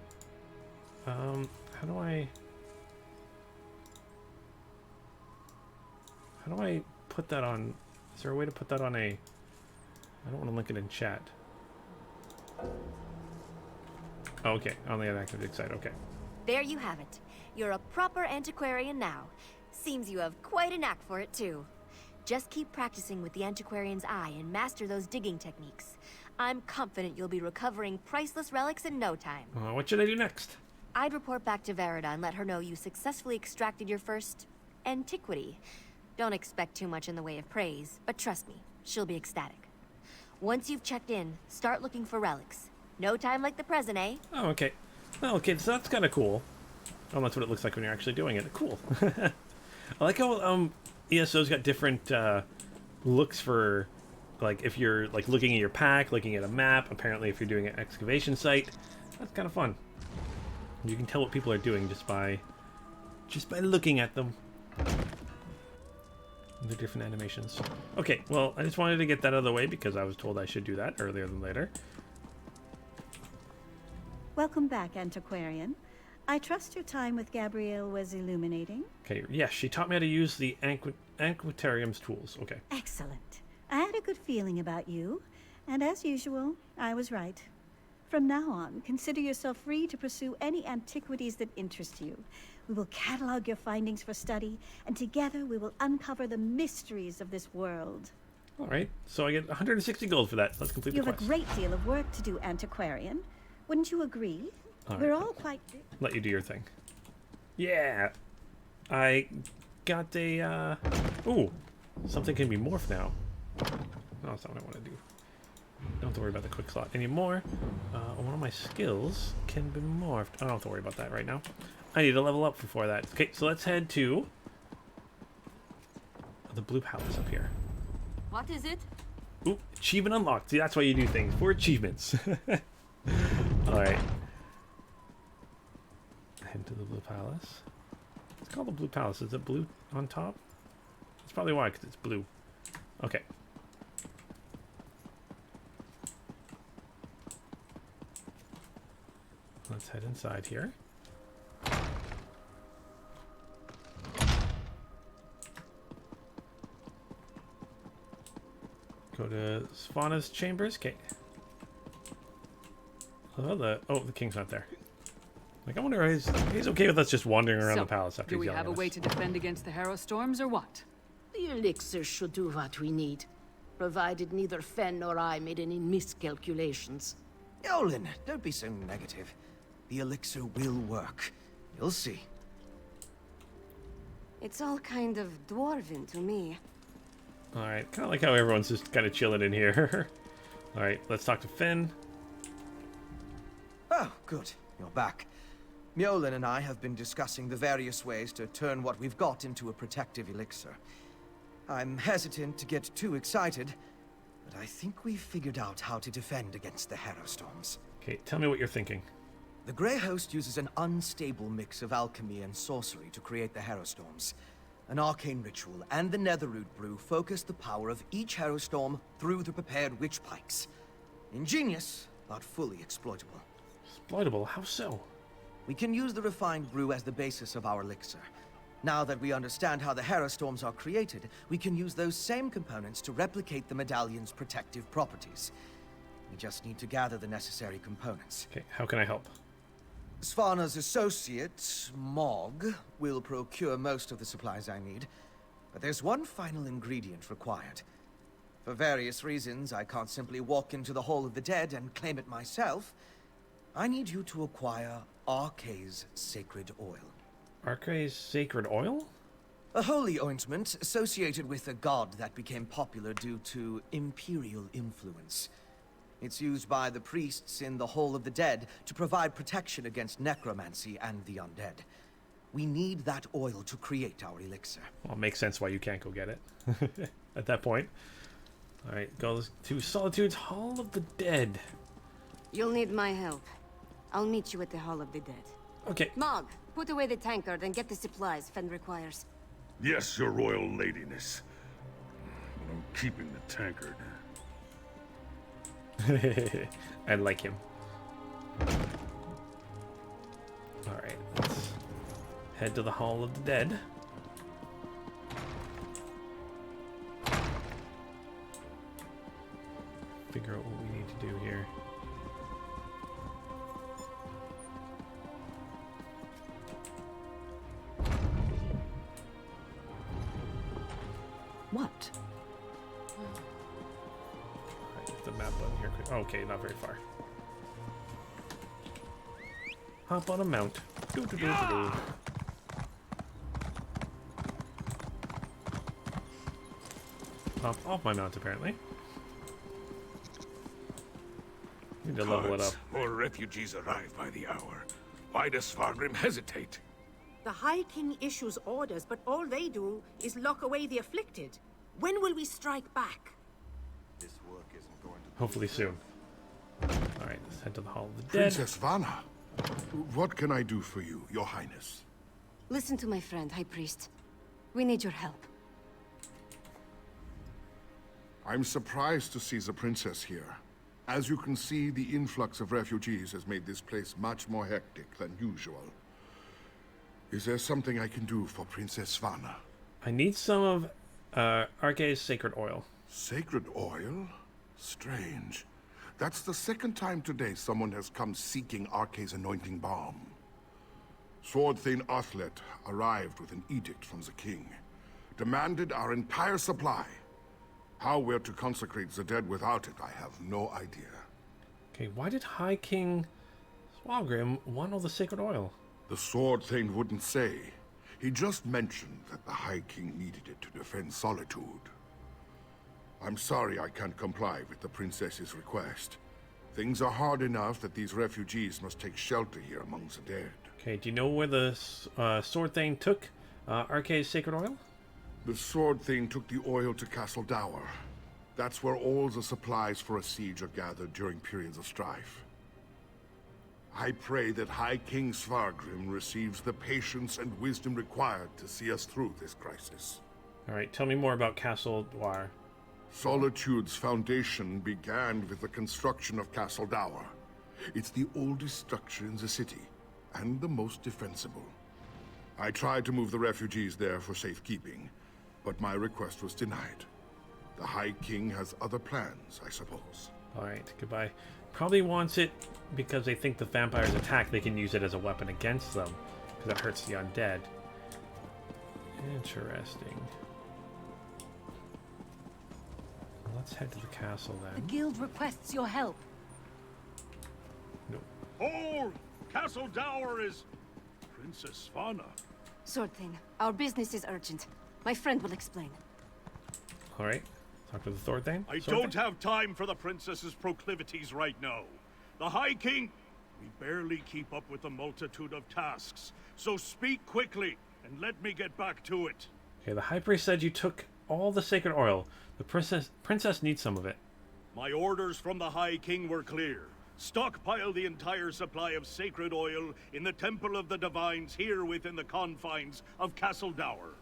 How do I put that on... Is there a way to put that on a... I don't want to link it in chat. Oh, okay, on the active side, okay. There you have it. You're a proper antiquarian now. Seems you have quite a knack for it, too. Just keep practicing with the antiquarian's eye and master those digging techniques. I'm confident you'll be recovering priceless relics in no time. What should I do next? I'd report back to Verida and let her know you successfully extracted your first... antiquity. Don't expect too much in the way of praise, but trust me, she'll be ecstatic. Once you've checked in, start looking for relics. No time like the present, eh? Oh, okay. Oh, okay, so that's kind of cool. Oh, that's what it looks like when you're actually doing it. Cool. I like how ESO's got different looks for, like, if you're like looking at your pack, looking at a map. Apparently, if you're doing an excavation site, that's kind of fun. You can tell what people are doing just by looking at them. The different animations. Okay, well, I just wanted to get that out of the way because I was told I should do that earlier than later. Welcome back, Antiquarian. I trust your time with Gabrielle was illuminating. Okay, yes, she taught me how to use the Antiquarium's tools. Okay. Excellent. I had a good feeling about you, and as usual, I was right. From now on, consider yourself free to pursue any antiquities that interest you. We will catalog your findings for study, and together we will uncover the mysteries of this world. All right, so I get 160 gold for that. Let's complete the quest. You have a great deal of work to do, Antiquarian. Wouldn't you agree? We're all quite... Let you do your thing. Yeah! I got a, Ooh! Something can be morphed now. No, that's not what I want to do. Don't have to worry about the quick slot anymore. One of my skills can be morphed. I don't have to worry about that right now. I need to level up before that. Okay, so let's head to... the blue palace up here. What is it? Ooh, achievement unlocked. See, that's why you do things. For achievements. Alright. Head to the blue palace. It's called the blue palace. Is it blue on top? That's probably why, because it's blue. Okay. Let's head inside here. Go to Svanna's chambers. Okay. Oh, the king's not there. Like, I wonder if he's okay with us just wandering around the palace after do he's we have a way to defend against the Harrow storms or what? The elixir should do what we need, provided neither Fen nor I made any miscalculations. Yolen, don't be so negative. The elixir will work. You'll see. It's all kind of dwarven to me. Alright, kind of like how everyone's just kind of chilling in here. Alright, let's talk to Finn. Oh, good. You're back. Mjolnir and I have been discussing the various ways to turn what we've got into a protective elixir. I'm hesitant to get too excited, but I think we've figured out how to defend against the Harrow Storms. Okay, tell me what you're thinking. The Grey Host uses an unstable mix of alchemy and sorcery to create the Harrow Storms. An arcane ritual and the Netherroot brew focus the power of each Harrow Storm through the prepared witch pikes. Ingenious, but fully exploitable. Exploitable? How so? We can use the refined brew as the basis of our elixir. Now that we understand how the Harrow Storms are created, we can use those same components to replicate the medallion's protective properties. We just need to gather the necessary components. Okay, how can I help? Svana's associate, Mog, will procure most of the supplies I need, but there's one final ingredient required. For various reasons, I can't simply walk into the Hall of the Dead and claim it myself. I need you to acquire Arkay's sacred oil. Arkay's sacred oil? A holy ointment associated with a god that became popular due to imperial influence. It's used by the priests in the Hall of the Dead to provide protection against necromancy and the undead. We need that oil to create our elixir. Well, it makes sense why you can't go get it at that point. Alright, go to Solitude's Hall of the Dead. You'll need my help. I'll meet you at the Hall of the Dead. Okay. Mog, put away the tankard and get the supplies Fen requires. Yes, your royal ladiness. But I'm keeping the tankard. I like him. Alright, let's head to the Hall of the Dead. Figure out what we need to do here. What? The map button here. Okay, not very far. Hop on a mount. Doo-doo-doo-doo-doo. Hop off my mount, apparently. Need to level it up. More refugees arrive by the hour. Why does Skyrim hesitate? The High King issues orders, but all they do is lock away the afflicted. When will we strike back? This work isn't going to... Hopefully soon. Alright, let's head to the Hall of the Dead. Princess Vana, what can I do for you, your highness? Listen to my friend, High Priest. We need your help. I'm surprised to see the princess here. As you can see, the influx of refugees has made this place much more hectic than usual. Is there something I can do for Princess Vana? I need some of Arkay's sacred oil. Sacred oil? Strange. That's the second time today someone has come seeking Arkay's anointing balm. Sword Thane Athlet arrived with an edict from the king. Demanded our entire supply. How we're to consecrate the dead without it, I have no idea. Okay, why did High King Swalgrim want all the sacred oil? The Sword Thane wouldn't say. He just mentioned that the High King needed it to defend Solitude. I'm sorry I can't comply with the princess's request. Things are hard enough that these refugees must take shelter here among the dead. Okay, do you know where the Sword Thane took Arkay's sacred oil? The Sword Thane took the oil to Castle Dower. That's where all the supplies for a siege are gathered during periods of strife. I pray that High King Svargrim receives the patience and wisdom required to see us through this crisis. Alright, tell me more about Castle Dower. Solitude's foundation began with the construction of Castle Dower. It's the oldest structure in the city, and the most defensible. I tried to move the refugees there for safekeeping, but my request was denied. The High King has other plans, I suppose. Alright, goodbye. Probably wants it because they think the vampires attack, they can use it as a weapon against them, because it hurts the undead. Interesting. let's head to the castle The then. guild requests your help. No. Hold! Castle Dower is... Princess Svana. Sword Thane, our business is urgent. My friend will explain. All right. Talk to the Sword Thane. I don't have time for the princess's proclivities right now. The High King... We barely keep up with the multitude of tasks. So speak quickly, and let me get back to it. Okay, the High Priest said you took all the sacred oil. The princess needs some of it. My orders from the High King were clear. Stockpile the entire supply of sacred oil in the Temple of the Divines here within the confines of Castle Dower.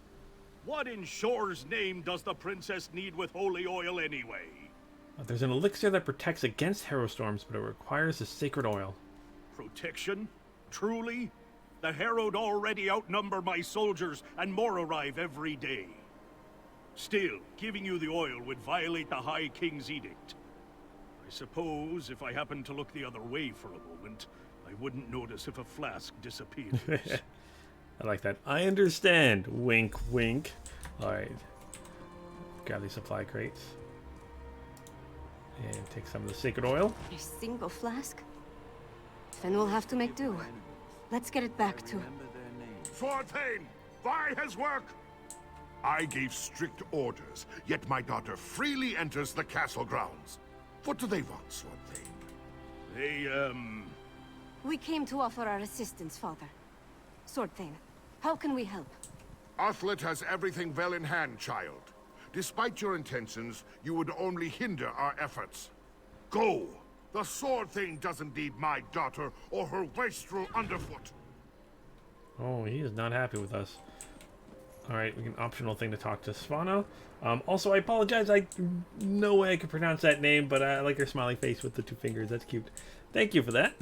What in Shore's name does the princess need with holy oil anyway? There's an elixir that protects against harrow storms, but it requires the sacred oil. Protection? Truly? The Herald already outnumber my soldiers, and more arrive every day. Still, giving you the oil would violate the High King's edict. I suppose if I happened to look the other way for a moment, I wouldn't notice if a flask disappears. I like that. I understand. Wink, wink. All right. Grab these supply crates. And take some of the sacred oil. A single flask? Then we'll have to make do. Let's get it back to... Sword Thane, by his work! I gave strict orders, yet my daughter freely enters the castle grounds. What do they want, Sword Thane? They, We came to offer our assistance, Father. Sword Thane, how can we help? Athlet has everything well in hand, child. Despite your intentions, you would only hinder our efforts. Go! The Sword Thane doesn't need my daughter or her wastrel underfoot. Oh, he is not happy with us. Alright, we can optional thing to talk to Svana. Also, I apologize. No way I can pronounce that name, but I like her smiley face with the two fingers. That's cute. Thank you for that.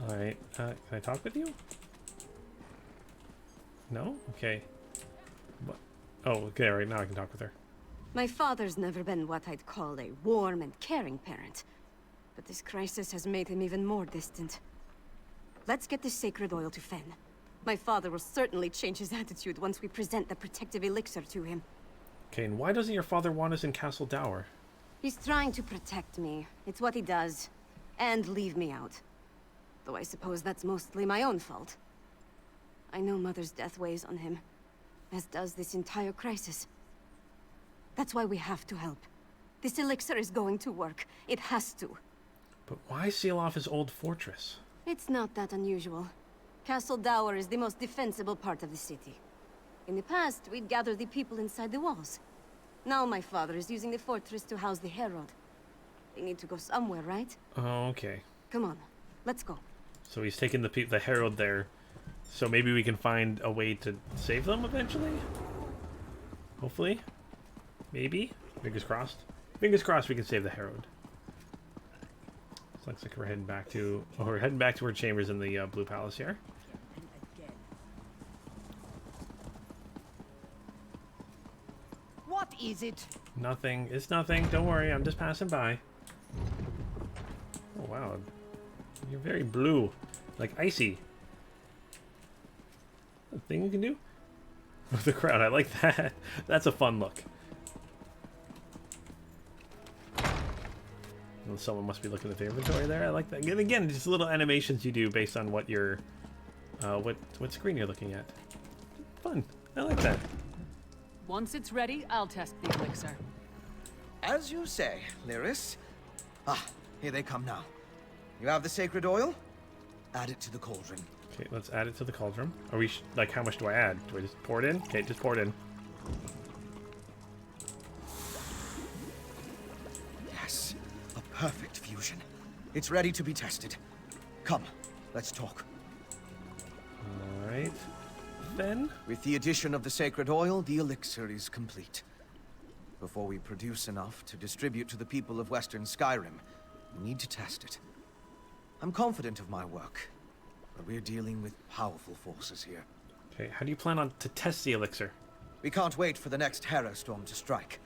Alright, can I talk with you? No? Okay. What? Oh, okay, right now I can talk with her. My father's never been what I'd call a warm and caring parent. But this crisis has made him even more distant. Let's get this sacred oil to Fen. My father will certainly change his attitude once we present the protective elixir to him. Okay, and why doesn't your father want us in Castle Dower? He's trying to protect me. It's what he does. And leave me out. Though I suppose that's mostly my own fault. I know Mother's death weighs on him, as does this entire crisis. That's why we have to help. This elixir is going to work. It has to. But why seal off his old fortress? It's not that unusual. Castle Dower is the most defensible part of the city. In the past, we'd gather the people inside the walls. Now my father is using the fortress to house the Herald. They need to go somewhere, right? Oh, okay. Come on, let's go. So he's taking the Herald there. So maybe we can find a way to save them eventually? Hopefully? Maybe? Fingers crossed. Fingers crossed we can save the Herald. Looks like we're heading back to... Oh, we're heading back to our chambers in the Blue Palace here. What is it? Nothing. It's nothing. Don't worry. I'm just passing by. Oh, wow. You're very blue. Like icy. A thing you can do? With the crowd. I like that. That's a fun look. Well, someone must be looking at the inventory there. I like that. And again, just little animations you do based on what your... what screen you're looking at. Fun. I like that. Once it's ready, I'll test the elixir. As you say, Lyris. Ah, here they come now. You have the sacred oil? Add it to the cauldron. Okay, let's add it to the cauldron. Are we... like, how much do I add? Do I just pour it in? Okay, just pour it in. Yes, a perfect fusion. It's ready to be tested. Come, let's talk. Alright. Then? With the addition of the sacred oil, the elixir is complete. Before we produce enough to distribute to the people of Western Skyrim, we need to test it. I'm confident of my work, but we're dealing with powerful forces here. Okay, how do you plan on to test the elixir? We can't wait for the next Harrow Storm to strike.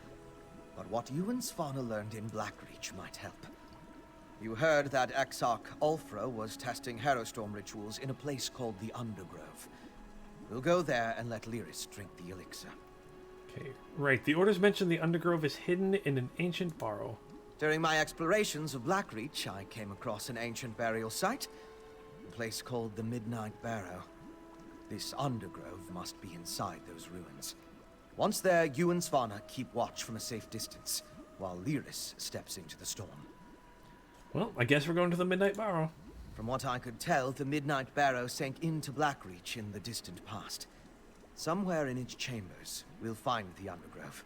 But what you and Svana learned in Blackreach might help. You heard that Exarch Ulfra was testing Harrow Storm rituals in a place called the Undergrove. We'll go there and let Lyris drink the elixir. Okay, right. The orders mentioned the Undergrove is hidden in an ancient barrow. During my explorations of Blackreach, I came across an ancient burial site, a place called the Midnight Barrow. This Undergrove must be inside those ruins. Once there, you and Svanna keep watch from a safe distance, while Lyris steps into the storm. Well, I guess we're going to the Midnight Barrow. From what I could tell, the Midnight Barrow sank into Blackreach in the distant past. Somewhere in its chambers, we'll find the Undergrove.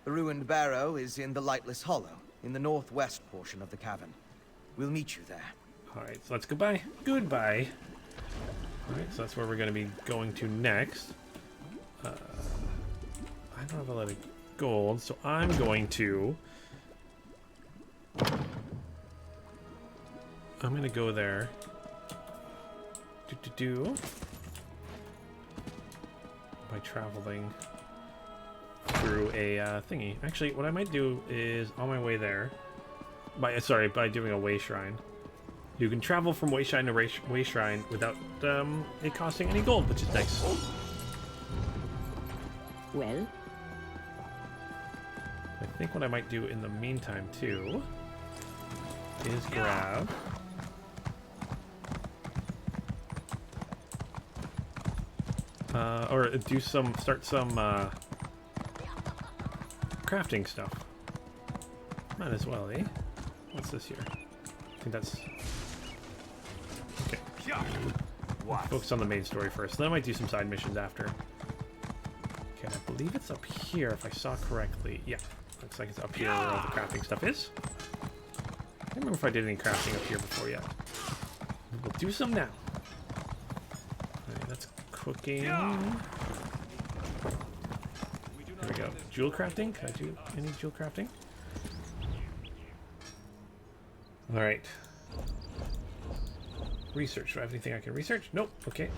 The ruined barrow is in the Lightless Hollow, in the northwest portion of the cavern. We'll meet you there. Alright, so let's goodbye. Goodbye. Alright, so that's where we're going to be going to next. I don't have a lot of gold, so I'm going to... I'm going to go there. By traveling through a thingy. Actually, what I might do is on my way there, by doing a way shrine. You can travel from way shrine to way shrine without it costing any gold, which is nice. Well? I think what I might do in the meantime too is grab or start some crafting stuff. Might as well, eh? What's this here? I think that's okay. Focus on the main story first. Then I might do some side missions after. Okay, I believe it's up here if I saw correctly. Yeah, looks like it's up here where all the crafting stuff is. I don't remember if I did any crafting up here before yet. We'll do some now. Alright, that's cooking. There we go. Jewel crafting? Can I do any jewel crafting? Alright. Research. Do I have anything I can research? Nope. Okay.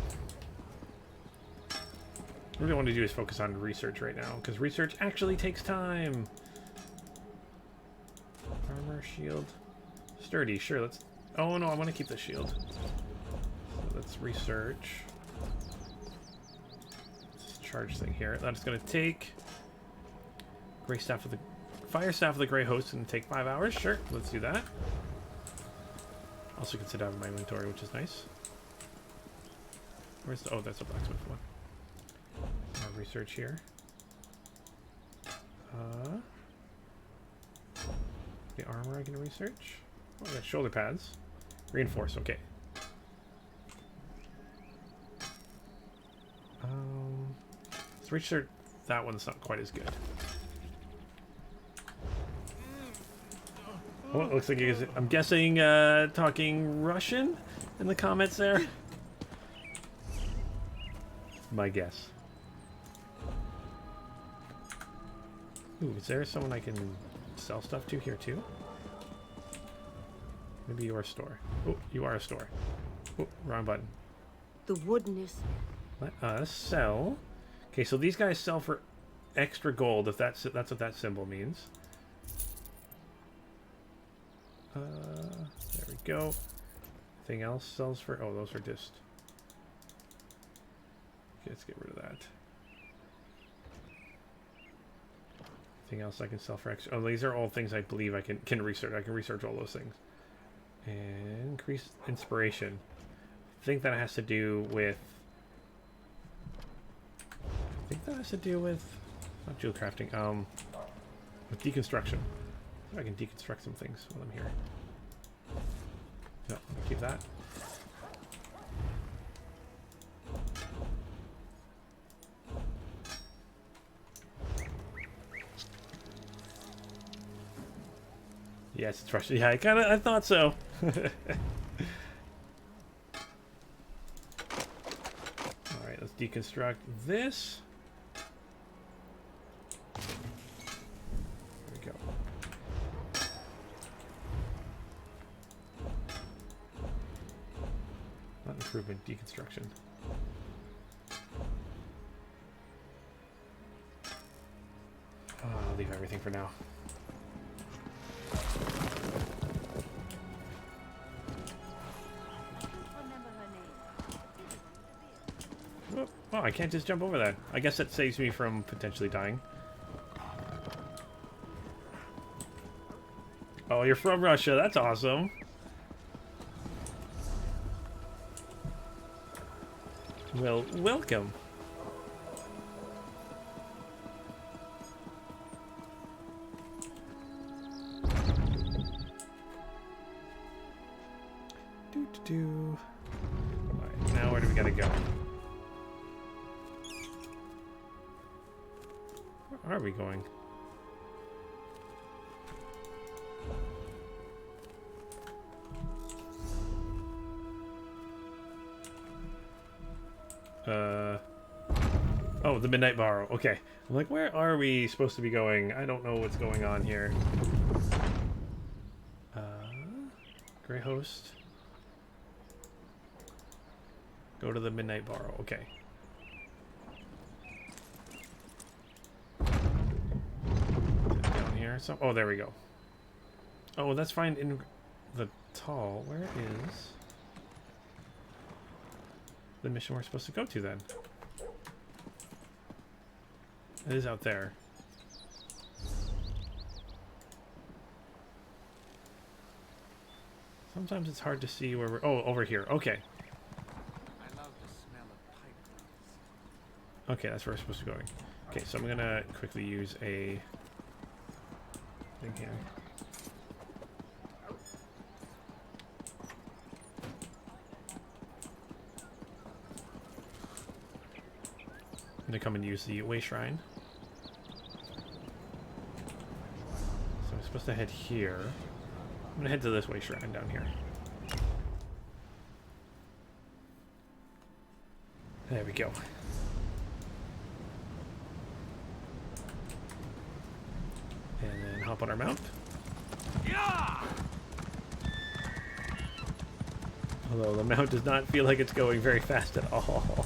What I want to do is focus on research right now, because research actually takes time. Armor, shield. Sturdy, sure, let's... Oh no, I want to keep the shield. So let's research. This charge thing here. That's going to take... Gray Staff of the... Fire Staff of the Grey Host and take 5 hours. Sure, let's do that. Also consider having my inventory, which is nice. Where's the... Oh, that's a blacksmith one. Our research here. The armor I can research. Oh, I got shoulder pads. Reinforce, okay. Let's research that one's not quite as good. Oh, it looks like you guys, I'm guessing talking Russian in the comments there. My guess. Ooh, is there someone I can sell stuff to here too? Maybe you're a store. Oh, you are a store. Oh, wrong button. The woodness. Let us sell. Okay, so these guys sell for extra gold, if that's what that symbol means. There we go. Anything else sells for... Oh, those are just... Okay, let's get rid of that. Anything else I can sell for extra? Oh, these are all things I believe I can research. I can research all those things. And increase inspiration. I think that has to do with... Not jewel crafting. With deconstruction. So I can deconstruct some things while I'm here. No, I'll keep that. Yes, it's Russian. Yeah, I thought so. All right, let's deconstruct this. There we go. Not improvement, deconstruction. I'll leave everything for now. Oh, I can't just jump over that. I guess that saves me from potentially dying. Oh, you're from Russia. That's awesome. Well, welcome. Alright, now where do we gotta go? Where are we going? Oh, the Midnight Barrow. Okay. I'm like, where are we supposed to be going? I don't know what's going on here. Grey Host. Go to the Midnight Barrow. Okay. Down here. So, oh, there we go. Oh, let's find in the Tall. Where is the mission we're supposed to go to then? It is out there. Sometimes it's hard to see where we're... Oh, over here. Okay. I love the smell of pipe rolls. Okay, that's where we're supposed to be going. Okay, so I'm gonna quickly use a thing here. I'm gonna come and use the Way Shrine. So I'm supposed to head here. I'm gonna head to this Way Shrine down here. There we go. And then hop on our mount. Yeah! Although the mount does not feel like it's going very fast at all.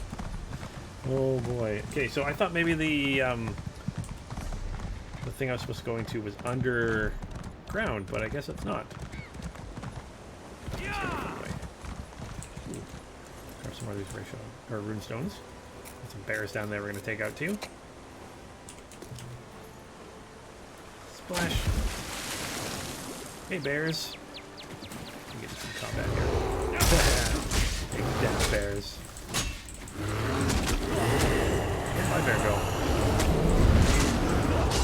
Oh boy. Okay, so I thought maybe the thing I was supposed to go into was underground, but I guess it's not. Yeah! Grab some more of these ratio or rune stones. Got some bears down there we're gonna take out too. Splash. Hey bears. Let me get some combat here. Take down bears. Where'd my bear go?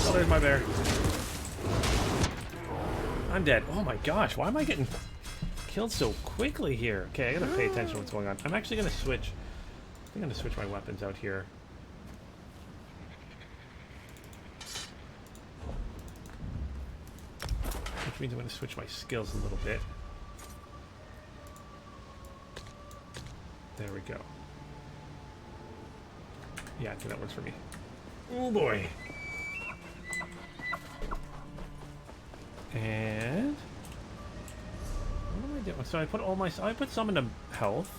Oh, there's my bear. I'm dead. Oh my gosh, why am I getting killed so quickly here? Okay, I gotta pay attention to what's going on. I'm actually gonna switch. I think I'm gonna switch my weapons out here. Which means I'm gonna switch my skills a little bit. There we go. Yeah, I think that works for me. Oh boy. And what am I doing? So I put all my I put some into health.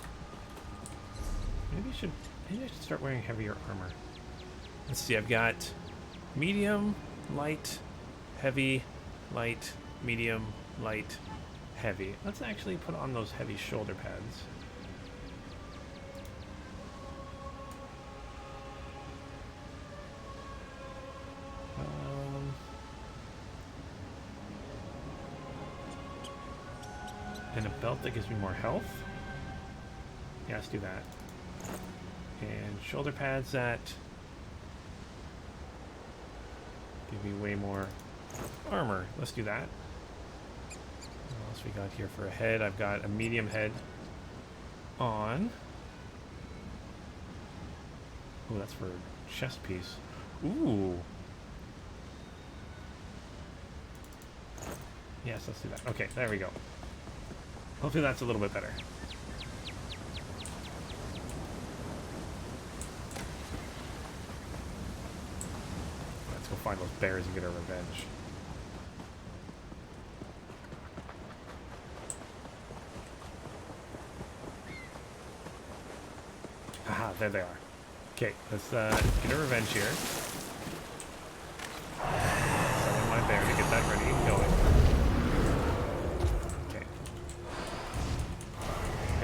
Maybe I should start wearing heavier armor. Let's see, I've got medium, light, heavy, light, medium, light, heavy. Let's actually put on those heavy shoulder pads. And a belt that gives me more health. Yeah, let's do that. And shoulder pads that give me way more armor. Let's do that. What else we got here for a head? I've got a medium head on. Oh, that's for chest piece. Ooh. Yes, let's do that. Okay, there we go. Hopefully that's a little bit better. Let's go find those bears and get our revenge. Aha, there they are. Okay, let's get our revenge here. Summon my bear to get that ready and going.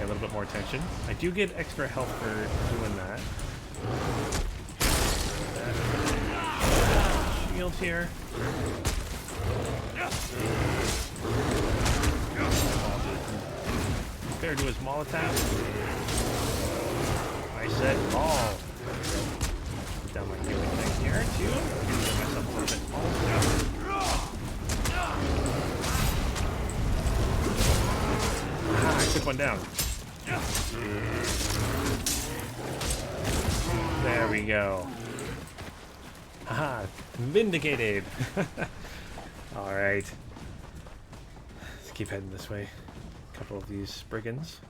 A little bit more attention. I do get extra health for doing that. shield here. Compared to his Molotov, I said ball. Put down my healing thing here too. Give myself a little bit of Molotov. Ah, I took one down. There we go. Haha, vindicated. Alright. Let's keep heading this way. A couple of these brigands.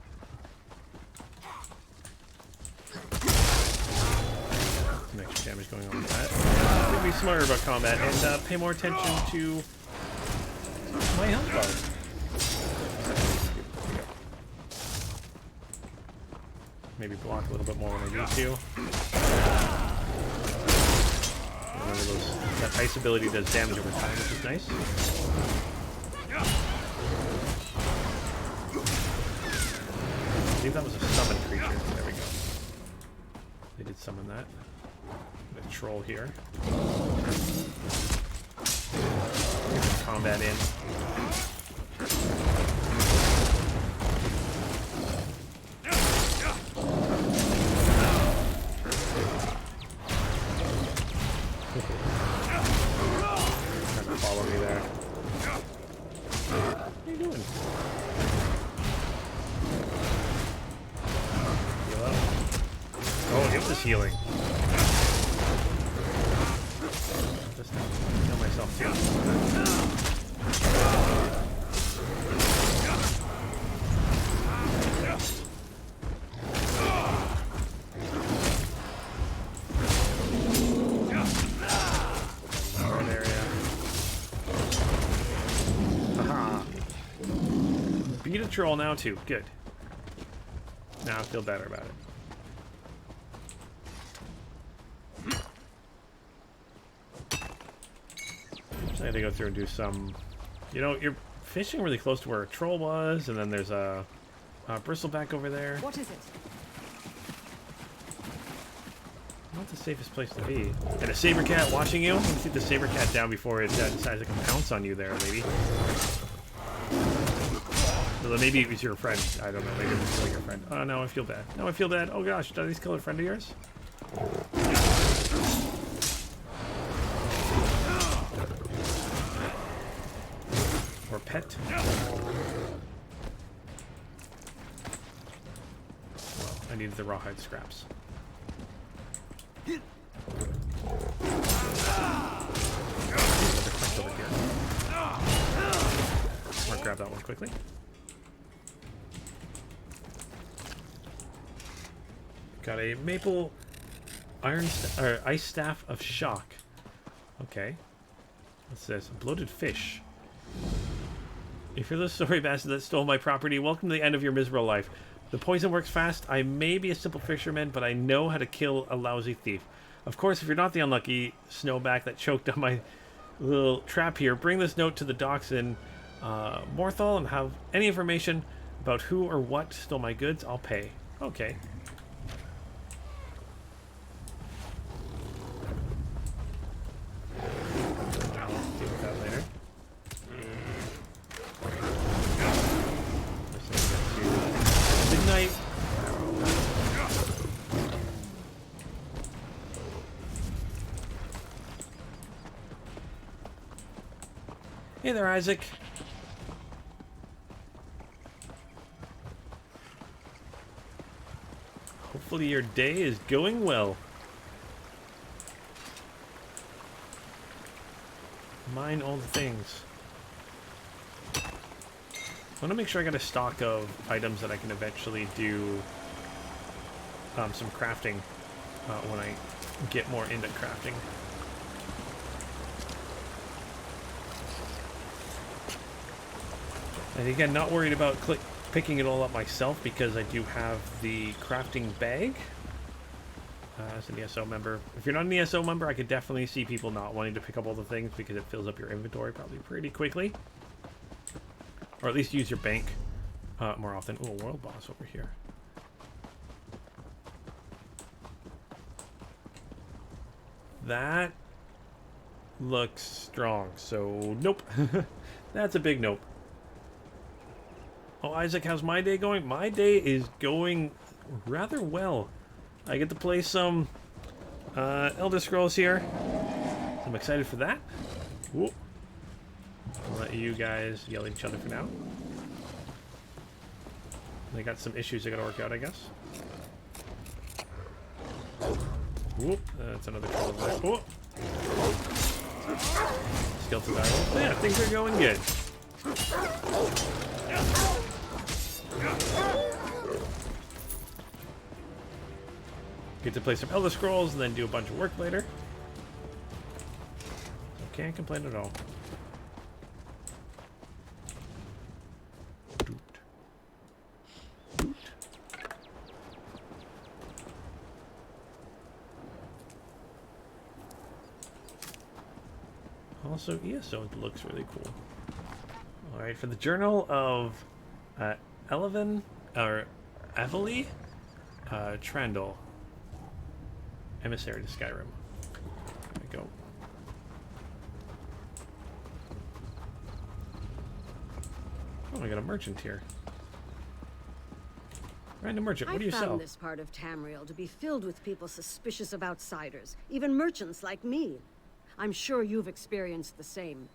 Some extra damage going on with that. Need to be smarter about combat and pay more attention to my health bar. Maybe block a little bit more when I need to. Remember that ice ability does damage over time, which is nice. I believe that was a summoned creature. There we go. They did summon that. A troll here. Get some combat in. Follow me there. What are you doing? Heal up. Oh, it was healing. Just heal myself too. Beat a troll now too. Good. Now I feel better about it. So I had to go through and do some... You know, you're fishing really close to where a troll was, and then there's a bristleback over there. What is it? Not the safest place to be. And a saber cat watching you. You can see the saber cat down before it decides to come pounce on you there, lady. Well, maybe it was your friend. I don't know. Maybe it was killing your friend. Oh, no, I feel bad. No, I feel bad. Oh, gosh. Did I just kill a friend of yours? Or pet? Well, I needed the rawhide scraps. Another quest over here. I'm gonna grab that one quickly. Got a maple ice staff of shock. Okay. What's this? A bloated fish. If you're the sorry bastard that stole my property, welcome to the end of your miserable life. The poison works fast. I may be a simple fisherman, but I know how to kill a lousy thief. Of course, if you're not the unlucky snowback that choked on my little trap here, bring this note to the docks in Morthal and have any information about who or what stole my goods. I'll pay. Okay. Hey there, Isaac. Hopefully your day is going well. Mine all the things. I want to make sure I got a stock of items that I can eventually do some crafting when I get more into crafting. And again, not worried about picking it all up myself because I do have the crafting bag as an ESO member. If you're not an ESO member, I could definitely see people not wanting to pick up all the things because it fills up your inventory probably pretty quickly. Or at least use your bank more often. Oh, a world boss over here. That looks strong, so nope. That's a big nope. Oh, Isaac, how's my day going? My day is going rather well. I get to play some Elder Scrolls here. So I'm excited for that. Whoop. I'll let you guys yell at each other for now. They got some issues they gotta work out, I guess. Whoop. That's another troll over there. Whoop. Skeleton battle. Yeah, things are going good. Get to play some Elder Scrolls and then do a bunch of work later. So can't complain at all. Also, ESO looks really cool. Alright, for the Journal of Elevin, or Evely, Trandle, Emissary to Skyrim. There we go. Oh, I got a merchant here. Random merchant, what do you sell? I found this part of Tamriel to be filled with people suspicious of outsiders, even merchants like me. I'm sure you've experienced the same.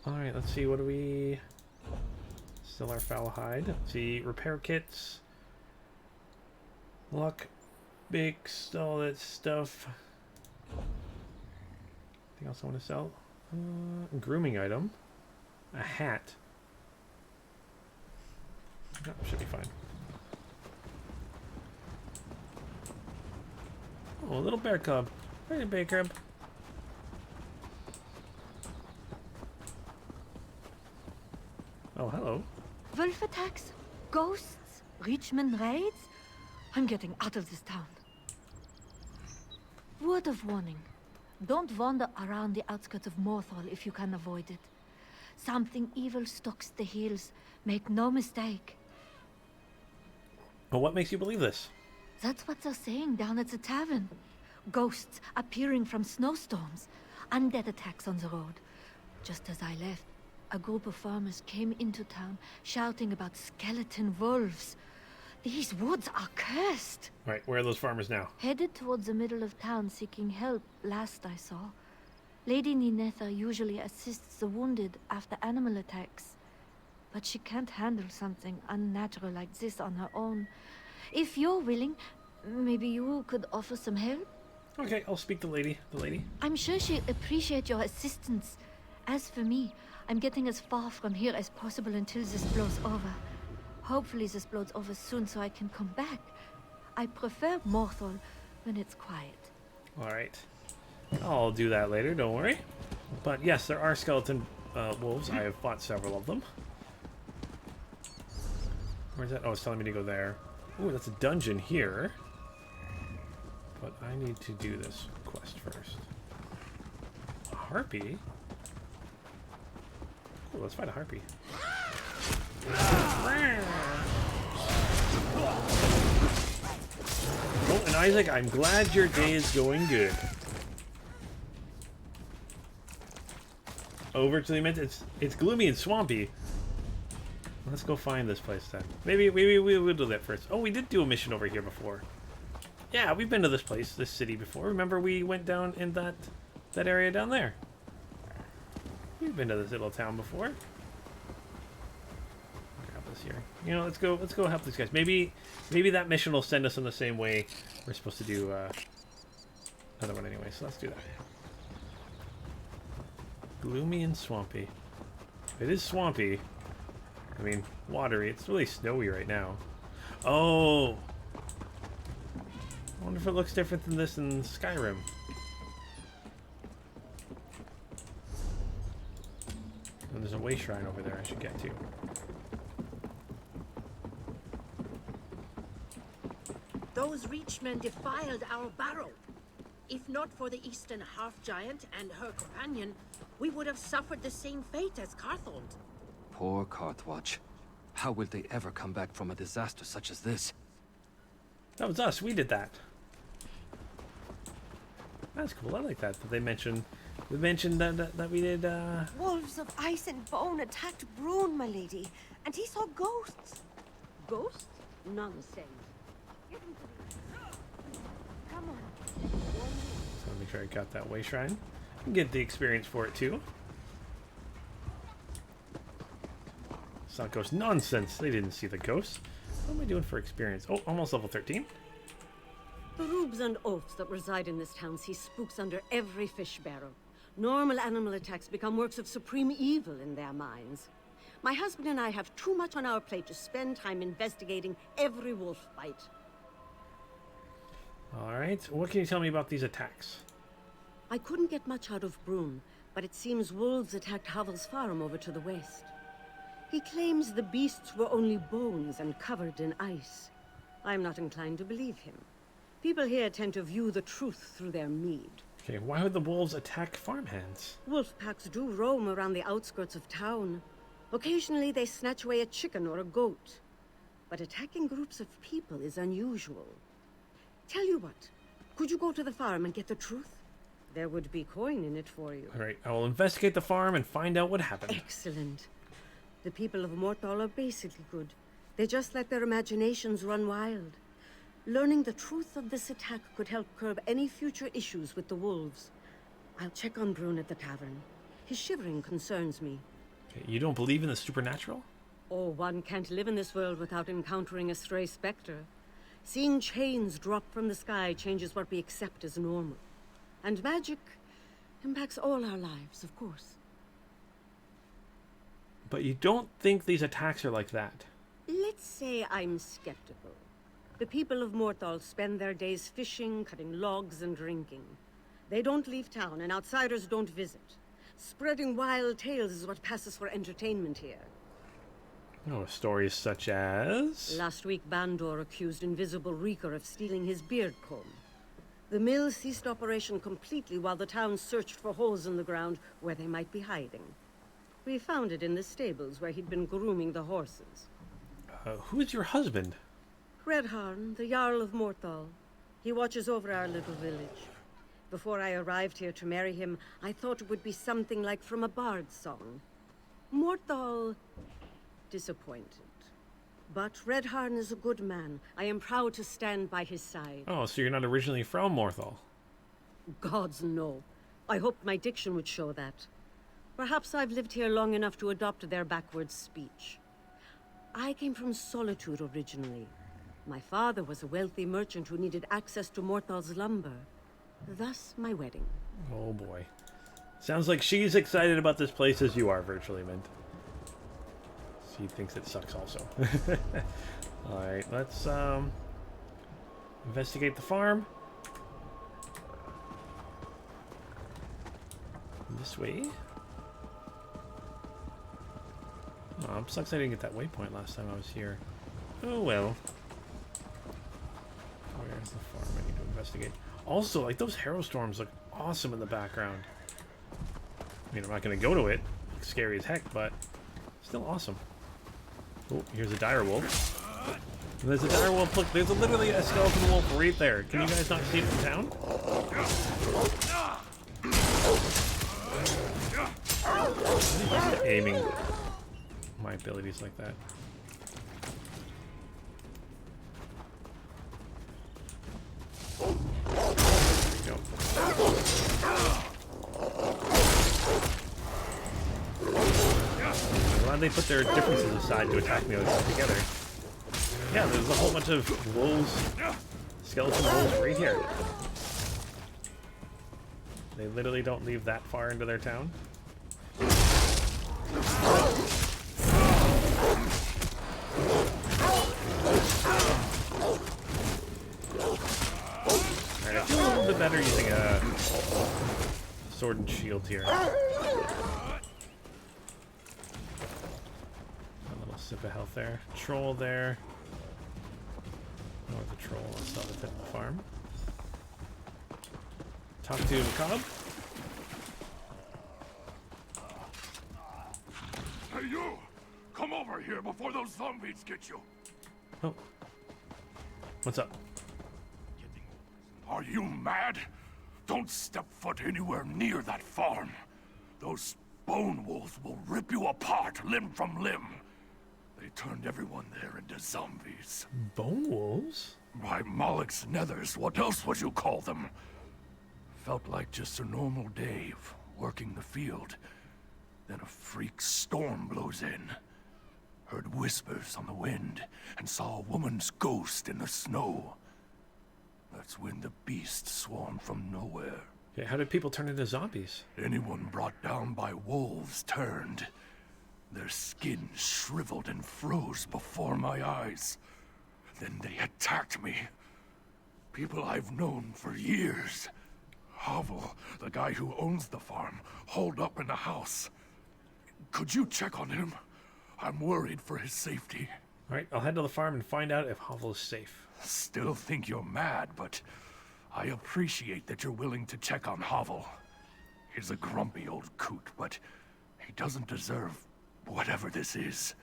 Alright, let's see, what do we... Sell our foul hide. Let's see, repair kits. Luck, bakes, all that stuff. Anything else I want to sell? Grooming item. A hat. No, should be fine. Oh, a little bear cub. Hey, bear cub. Oh, hello. Wolf attacks? Ghosts? Richmond raids? I'm getting out of this town. Word of warning. Don't wander around the outskirts of Morthal if you can avoid it. Something evil stalks the hills. Make no mistake. Well, what makes you believe this? That's what they're saying down at the tavern. Ghosts appearing from snowstorms. Undead attacks on the road. Just as I left, a group of farmers came into town shouting about skeleton wolves. These woods are cursed. Right, where are those farmers now? Headed towards the middle of town seeking help, last I saw. Lady Ninetha usually assists the wounded after animal attacks. But she can't handle something unnatural like this on her own. If you're willing, maybe you could offer some help? Okay, I'll speak to the lady. I'm sure she'd appreciate your assistance. As for me, I'm getting as far from here as possible until this blows over. Hopefully this blows over soon so I can come back. I prefer Morthal when it's quiet. Alright. I'll do that later, don't worry. But yes, there are skeleton wolves. I have fought several of them. Where's that? Oh, it's telling me to go there. Ooh, that's a dungeon here. But I need to do this quest first. A harpy? Cool, let's fight a harpy. Oh, and Isaac, I'm glad your day is going good. Over to the mint. It's gloomy and swampy. Let's go find this place then. Maybe we'll do that first. Oh, we did do a mission over here before. Yeah, we've been to this place, this city before. Remember we went down in that area down there. We've been to this little town before. Grab this here. You know, let's go help these guys. Maybe that mission will send us in the same way we're supposed to do another one anyway. So let's do that. Gloomy and swampy. It is swampy. I mean, watery. It's really snowy right now. Oh! I wonder if it looks different than this in Skyrim. And there's a way shrine over there I should get to. Those Reachmen defiled our barrow. If not for the Eastern half-giant and her companion, we would have suffered the same fate as Carthond. Poor Carthwatch. How will they ever come back from a disaster such as this? That was us. We did that. That's cool. I like that. That they mentioned that we did. Wolves of ice and bone attacked Brune, my lady, and he saw ghosts. Ghosts? Nonsense. Get him to the... Come on. So make sure I got that way shrine. And get the experience for it too. It's not ghost nonsense. They didn't see the ghosts. What am I doing for experience? Oh, almost level 13. The rubes and oafs that reside in this town see spooks under every fish barrel. Normal animal attacks become works of supreme evil in their minds. My husband and I have too much on our plate to spend time investigating every wolf bite. Alright, what can you tell me about these attacks? I couldn't get much out of Brune, but it seems wolves attacked Havel's farm over to the west. He claims the beasts were only bones and covered in ice. I'm not inclined to believe him. People here tend to view the truth through their mead. Okay, why would the wolves attack farmhands? Wolf packs do roam around the outskirts of town. Occasionally they snatch away a chicken or a goat. But attacking groups of people is unusual. Tell you what, could you go to the farm and get the truth? There would be coin in it for you. Alright, I will investigate the farm and find out what happened. Excellent. The people of Morthal are basically good. They just let their imaginations run wild. Learning the truth of this attack could help curb any future issues with the wolves. I'll check on Brune at the tavern. His shivering concerns me. Okay, you don't believe in the supernatural? Oh, one can't live in this world without encountering a stray specter. Seeing chains drop from the sky changes what we accept as normal. And magic impacts all our lives, of course. But you don't think these attacks are like that? Let's say I'm skeptical. The people of Morthal spend their days fishing, cutting logs, and drinking. They don't leave town, and outsiders don't visit. Spreading wild tales is what passes for entertainment here. Oh, stories such as... Last week, Bandor accused Invisible Reeker of stealing his beard comb. The mill ceased operation completely while the town searched for holes in the ground where they might be hiding. We found it in the stables where he'd been grooming the horses. Who is your husband? Redharn, the Jarl of Morthal. He watches over our little village. Before I arrived here to marry him, I thought it would be something like from a bard's song. Morthal... disappointed. But Redharn is a good man. I am proud to stand by his side. Oh, so you're not originally from Morthal? Gods, no. I hoped my diction would show that. Perhaps I've lived here long enough to adopt their backwards speech. I came from Solitude originally. My father was a wealthy merchant who needed access to Morthal's lumber. Thus, my wedding. Oh boy. Sounds like she's excited about this place as you are, Virtually Mint. She thinks it sucks also. Alright, let's investigate the farm. This way. Oh, sucks I didn't get that waypoint last time I was here. Oh well. Where's the farm I need to investigate? Also, like, those harrow storms look awesome in the background. I mean, I'm not going to go to it. Looks scary as heck, but still awesome. Oh, here's a dire wolf. And there's a dire wolf. Look, there's literally a skeleton wolf right there. Can you guys not see it from town? I'm just aiming my abilities like that. There we go. I'm glad they put their differences aside to attack me together. Yeah, there's a whole bunch of wolves, skeleton wolves right here. They literally don't leave that far into their town. Alright, I feel a little bit better using a sword and shield here. A little sip of health there. Troll there. More of the troll. Let's start with it in the farm. Talk to Macabre. Hey, you! Come over here before those zombies get you! Oh. What's up? Are you mad? Don't step foot anywhere near that farm. Those bone wolves will rip you apart, limb from limb. They turned everyone there into zombies. Bone wolves? By Moloch's nethers, what else would you call them? Felt like just a normal day of working the field. Then a freak storm blows in. Heard whispers on the wind, and saw a woman's ghost in the snow. That's when the beast swarmed from nowhere. Okay, how did people turn into zombies? Anyone brought down by wolves turned. Their skin shriveled and froze before my eyes. Then they attacked me. People I've known for years. Havel, the guy who owns the farm, holed up in the house. Could you check on him? I'm worried for his safety. Alright, I'll head to the farm and find out if Havel is safe. Still think you're mad, but I appreciate that you're willing to check on Havel. He's a grumpy old coot, but he doesn't deserve whatever this is.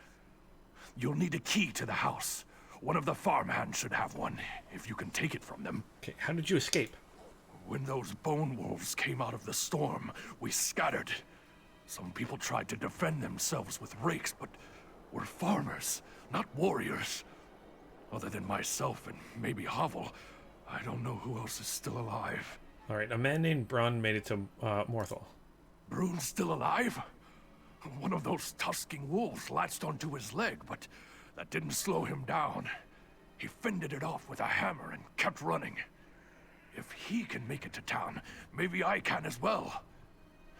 You'll need a key to the house. One of the farmhands should have one, if you can take it from them. Okay, how did you escape? When those bone wolves came out of the storm, we scattered. Some people tried to defend themselves with rakes, but we're farmers, not warriors. Other than myself and maybe Havel, I don't know who else is still alive. Alright, a man named Brun made it to Morthal. Brun's still alive? One of those tusking wolves latched onto his leg, but that didn't slow him down. He fended it off with a hammer and kept running. If he can make it to town, maybe I can as well.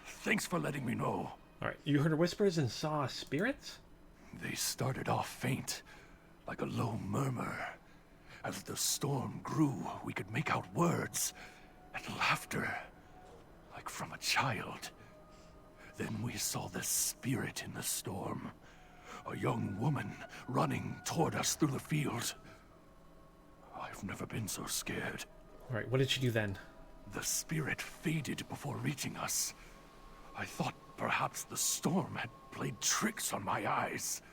Thanks for letting me know. Alright, you heard whispers and saw spirits? They started off faint, like a low murmur. As the storm grew, we could make out words and laughter, like from a child. Then we saw the spirit in the storm. A young woman running toward us through the field. I've never been so scared. Alright, what did she do then? The spirit faded before reaching us. I thought perhaps the storm had played tricks on my eyes.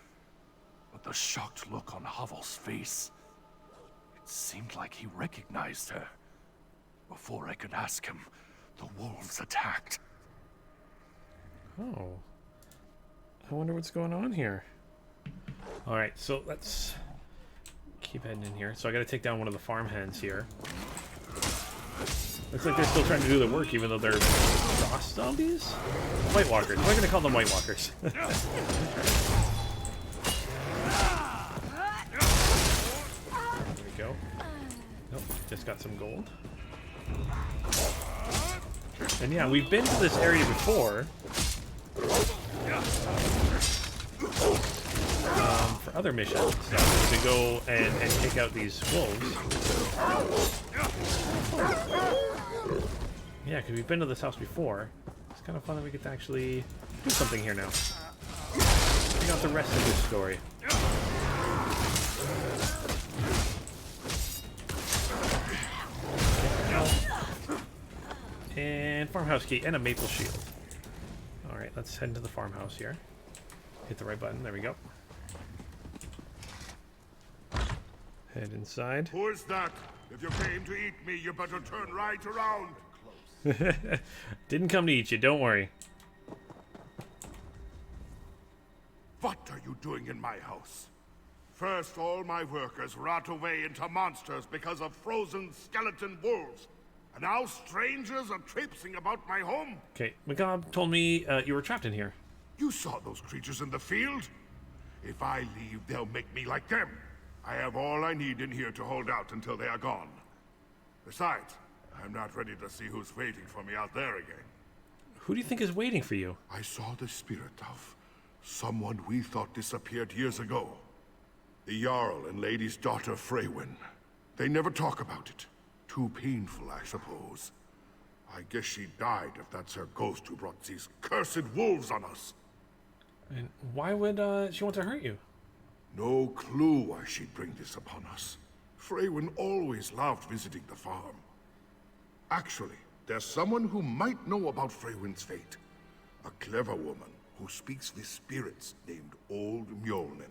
But the shocked look on Havel's face, it seemed like he recognized her. Before I could ask him, the wolves attacked. Oh. I wonder what's going on here. Alright, so let's keep heading in here. So I gotta take down one of the farmhands here. Looks like they're still trying to do the work even though they're frost zombies? White Walkers. We're gonna call them White Walkers. There we go. Nope, just got some gold. And yeah, we've been to this area before. For other missions, to go and take out these wolves. Yeah, because we've been to this house before. It's kind of fun that we get to actually do something here now. Check out the rest of this story. And farmhouse key and a maple shield. Alright, let's head into the farmhouse here. Hit the right button, there we go. Head inside. Who is that? If you came to eat me, you better turn right around. Didn't come to eat you, don't worry. What are you doing in my house? First, all my workers rot away into monsters because of frozen skeleton wolves. And now strangers are traipsing about my home? Okay, McGob told me you were trapped in here. You saw those creatures in the field? If I leave, they'll make me like them. I have all I need in here to hold out until they are gone. Besides, I'm not ready to see who's waiting for me out there again. Who do you think is waiting for you? I saw the spirit of someone we thought disappeared years ago. The Jarl and Lady's daughter Freywin. They never talk about it. Too painful, I suppose. I guess she died if that's her ghost who brought these cursed wolves on us. And why would she want to hurt you? No clue why she'd bring this upon us. Freywin always loved visiting the farm. Actually, there's someone who might know about Freywin's fate. A clever woman who speaks with spirits named Old Mjolnir.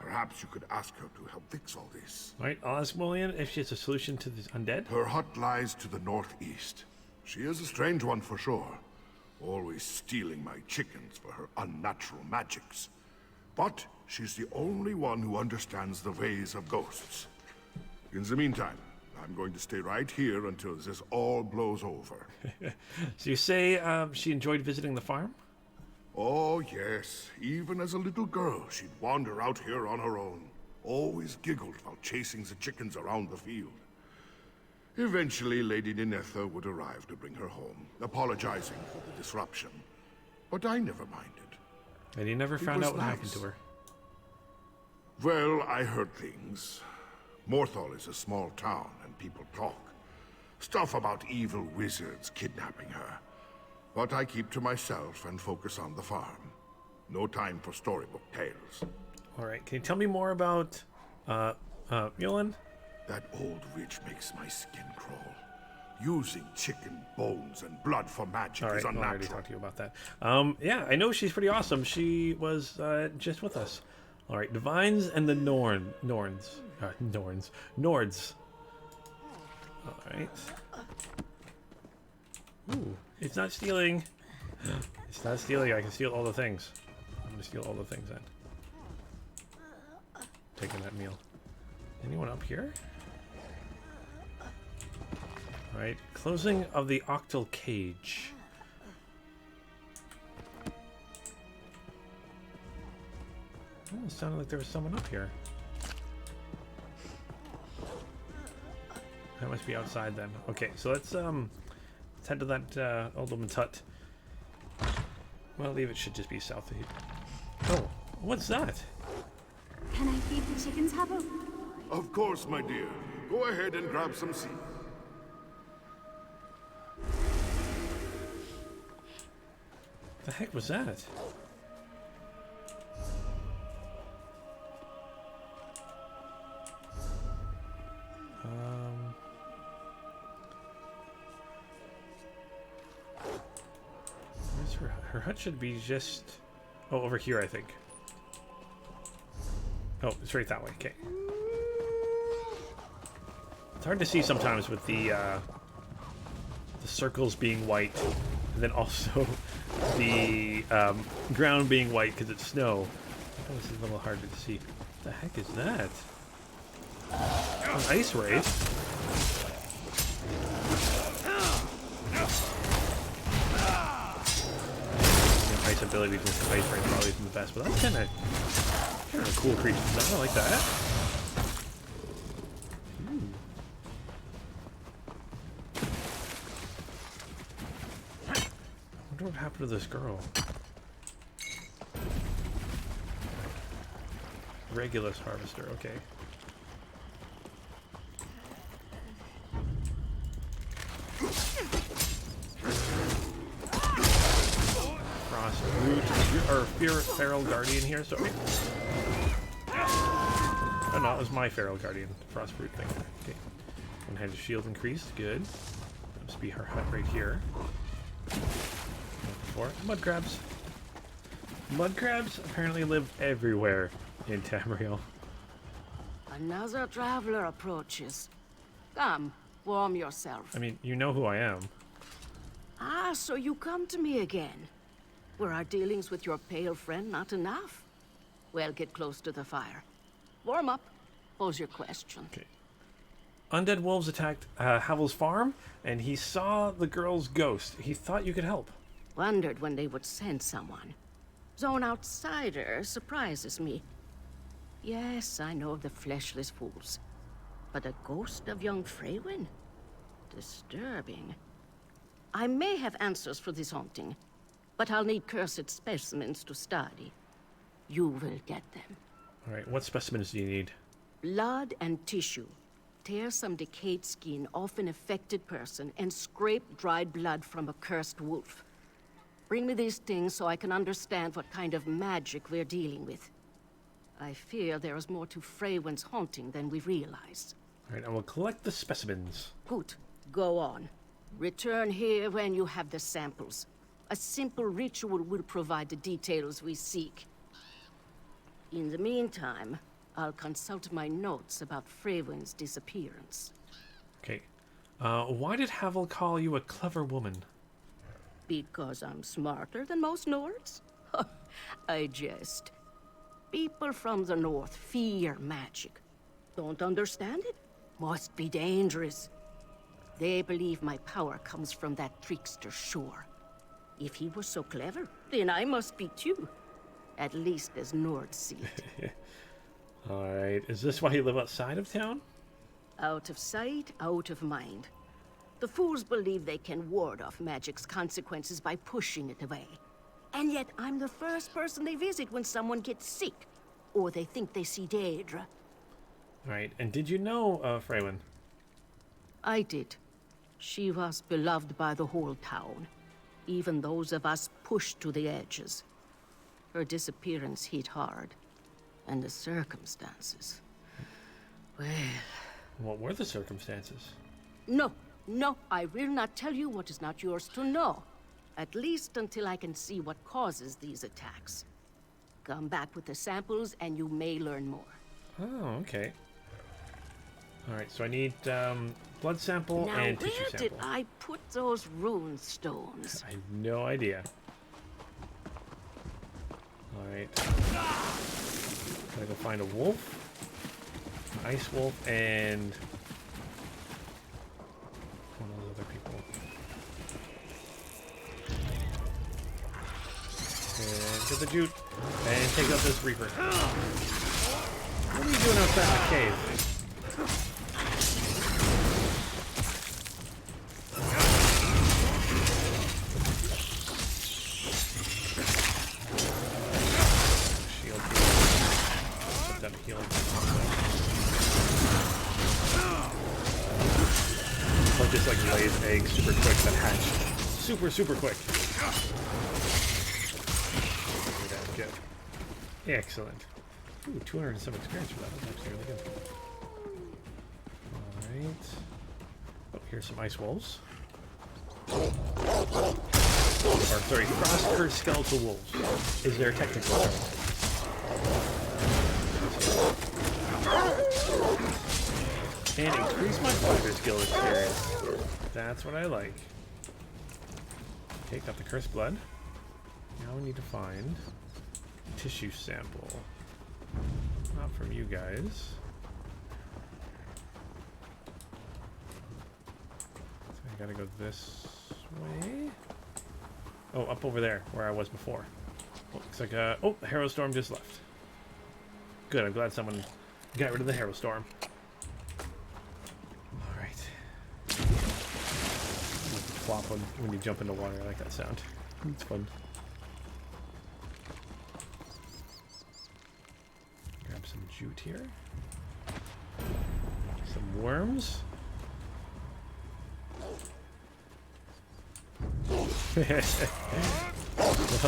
Perhaps you could ask her to help fix all this. All right, I'll ask William if she has a solution to these undead. Her hut lies to the northeast. She is a strange one for sure. Always stealing my chickens for her unnatural magics. But she's the only one who understands the ways of ghosts. In the meantime, I'm going to stay right here until this all blows over. So you say she enjoyed visiting the farm? Oh, yes. Even as a little girl, she'd wander out here on her own. Always giggled while chasing the chickens around the field. Eventually, Lady Ninetha would arrive to bring her home, apologizing for the disruption. But I never minded. And you never found out what happened to her? Well, I heard things. Morthal is a small town, and people talk. Stuff about evil wizards kidnapping her. But I keep to myself and focus on the farm. No time for storybook tales. All right, can you tell me more about, Mulan? That old witch makes my skin crawl. Using chicken bones and blood for magic is unnatural. I already talked to you about that. Yeah, I know she's pretty awesome. She was just with us. All right, Divines and the Norns. Nords. All right. Ooh, it's not stealing. It's not stealing. I can steal all the things. I'm gonna steal all the things then. Taking that meal. Anyone up here? All right, closing of the octal cage. Oh, it sounded like there was someone up here. That must be outside then. Okay, so let's head to that old woman's hut. Well, I believe it should just be south of here. Oh, what's that? Can I feed the chickens, Habbo? Of course, my dear. Go ahead and grab some seeds. The heck was that? Where's her hut should be just... Oh, over here, I think. Oh, it's right that way. Okay. It's hard to see sometimes with the circles being white, and then also the ground being white because it's snow. Oh, this is a little harder to see. What the heck is that? An ice race? Ice ability with ice race probably isn't the best, but that's kind of a cool creature. I like that. I wonder what happened to this girl. Regulus harvester, okay. Frost root, or feral guardian here, sorry. Oh no, it was my feral guardian, frost root thing. Okay. One-handed shield increased, good. That must be her hut right here. Mud crabs. Mud crabs apparently live everywhere in Tamriel. Another traveler approaches. Come, warm yourself. I mean, you know who I am. Ah, so you come to me again. Were our dealings with your pale friend not enough? Well, get close to the fire. Warm up. Pose your question. Okay. Undead wolves attacked Havel's farm, and he saw the girl's ghost. He thought you could help. Wondered when they would send someone. Zone outsider surprises me. Yes, I know the fleshless fools. But a ghost of young Freywin? Disturbing. I may have answers for this haunting, but I'll need cursed specimens to study. You will get them. All right, what specimens do you need? Blood and tissue. Tear some decayed skin off an affected person and scrape dried blood from a cursed wolf. Bring me these things so I can understand what kind of magic we're dealing with. I fear there is more to Freywin's haunting than we realize. All right, I will collect the specimens. Good. Go on. Return here when you have the samples. A simple ritual will provide the details we seek. In the meantime, I'll consult my notes about Freywin's disappearance. Okay. Why did Havel call you a clever woman? Because I'm smarter than most Nords? I jest. People from the north fear magic. Don't understand it? Must be dangerous. They believe my power comes from that trickster Shore. If he was so clever, then I must be too. At least as Nords see it. Alright, is this why you live outside of town? Out of sight, out of mind. The fools believe they can ward off magic's consequences by pushing it away. And yet I'm the first person they visit when someone gets sick, or they think they see Daedra. Alright, and did you know Freywin? I did. She was beloved by the whole town, even those of us pushed to the edges. Her disappearance hit hard, and the circumstances. Well... What were the circumstances? No, I will not tell you what is not yours to know. At least until I can see what causes these attacks. Come back with the samples and you may learn more. Oh, okay. Alright, so I need blood sample now, and tissue where sample. did I put those rune stones? I have no idea. Alright. Gotta go find a wolf. An ice wolf and one of those other people. And get the jute and take out this reaper. What are you doing outside the cave? Shield. Put that healing. Like just like lays eggs super quick that hatch. Super quick. Good. Excellent. Ooh, 200 and some experience for that. That's actually really good. Alright. Oh, here's some ice wolves. Or, sorry, cross-curved skeletal wolves is their technical term. And increase my fighter skill experience. That's what I like. Okay, got the cursed blood. Now we need to find tissue sample. Not from you guys. So I gotta go this way. Oh, up over there, where I was before. Oh, looks like oh, the Harrow Storm just left. Good, I'm glad someone got rid of the Harrow Storm. Alright. Flop when you jump into water, I like that sound. It's fun. Grab some jute here. Some worms. Well,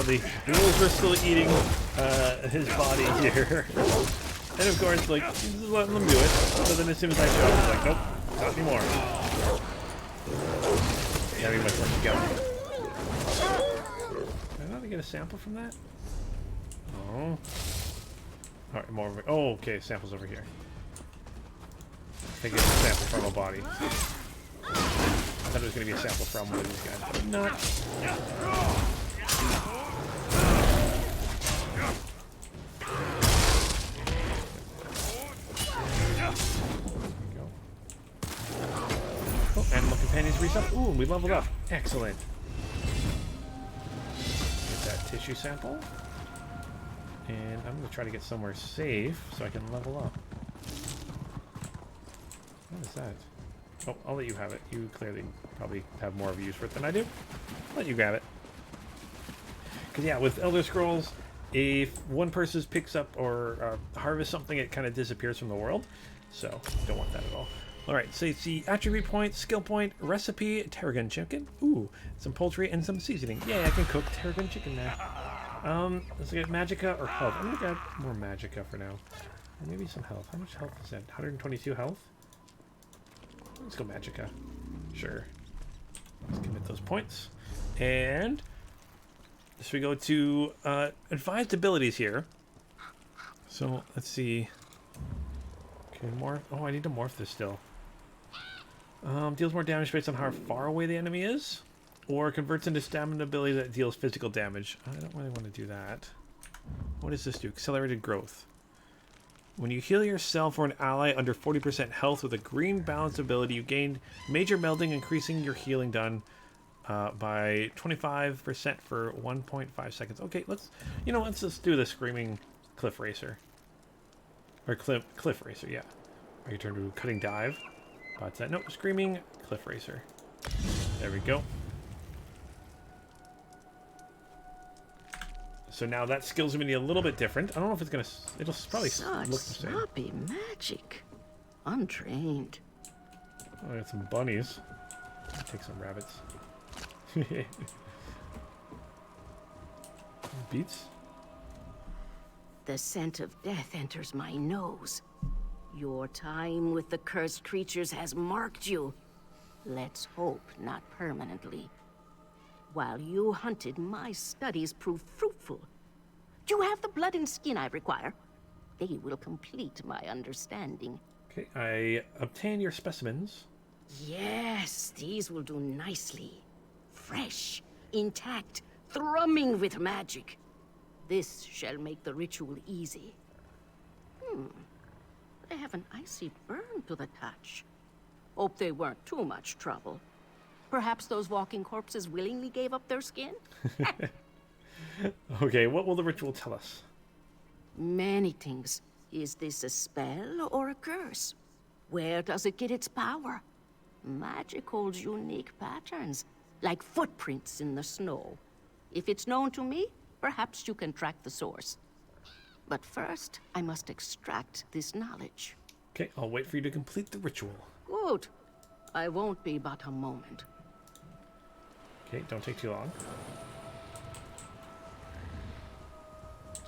the wolves are still eating his body here. And of course, like, just letting them do it. So then as soon as I show up, it's like, nope, not anymore. Yeah, we must let you go. Did I not get a sample from that? Oh. Alright, more of it. Oh, okay, sample's over here. I think it's a sample from a body. I thought it was going to be a sample from one of these guys, but not. Oh, animal companions reset. Ooh, we leveled up. Excellent. Get that tissue sample. And I'm going to try to get somewhere safe so I can level up. What is that? Oh, I'll let you have it. You clearly probably have more of a use for it than I do. I'll let you grab it. Because yeah, with Elder Scrolls, if one person picks up or harvests something, it kind of disappears from the world. So, don't want that at all. Alright, so it's the attribute point, skill point, recipe, tarragon chicken. Ooh, some poultry and some seasoning. Yay, I can cook tarragon chicken now. Let's get magicka or health. I'm gonna grab more magicka for now. And maybe some health. How much health is that? 122 health? Let's go magicka. Sure. Let's commit those points. And so we go to advised abilities here. So let's see. Okay, morph. Oh, I need to morph this still. Deals more damage based on how far away the enemy is, or converts into stamina ability that deals physical damage. I don't really want to do that. What does this do? Accelerated growth. When you heal yourself or an ally under 40% health with a green balance ability, you gain major melding, increasing your healing done by 25% for 1.5 seconds. Okay, let's just do the Screaming Cliff Racer. Or Cliff Racer, yeah. Are you turn to Cutting Dive? What's that? Nope, Screaming Cliff Racer. There we go. So now that skill's gonna be a little bit different. I don't know if it's gonna... It'll probably Such look the same. sloppy magic. Untrained. Oh, I got some bunnies. I'll take some rabbits. Beats? The scent of death enters my nose. Your time with the cursed creatures has marked you. Let's hope not permanently. While you hunted, my studies proved fruitful. You have the blood and skin I require. They will complete my understanding. Okay, I obtain your specimens. Yes, these will do nicely. Fresh, intact, thrumming with magic. This shall make the ritual easy. They have an icy burn to the touch. Hope they weren't too much trouble. Perhaps those walking corpses willingly gave up their skin? Okay, what will the ritual tell us? Many things. Is this a spell or a curse? Where does it get its power? Magic holds unique patterns, like footprints in the snow. If it's known to me, perhaps you can track the source. But first, I must extract this knowledge. Okay, I'll wait for you to complete the ritual. Good. I won't be but a moment. Okay, don't take too long.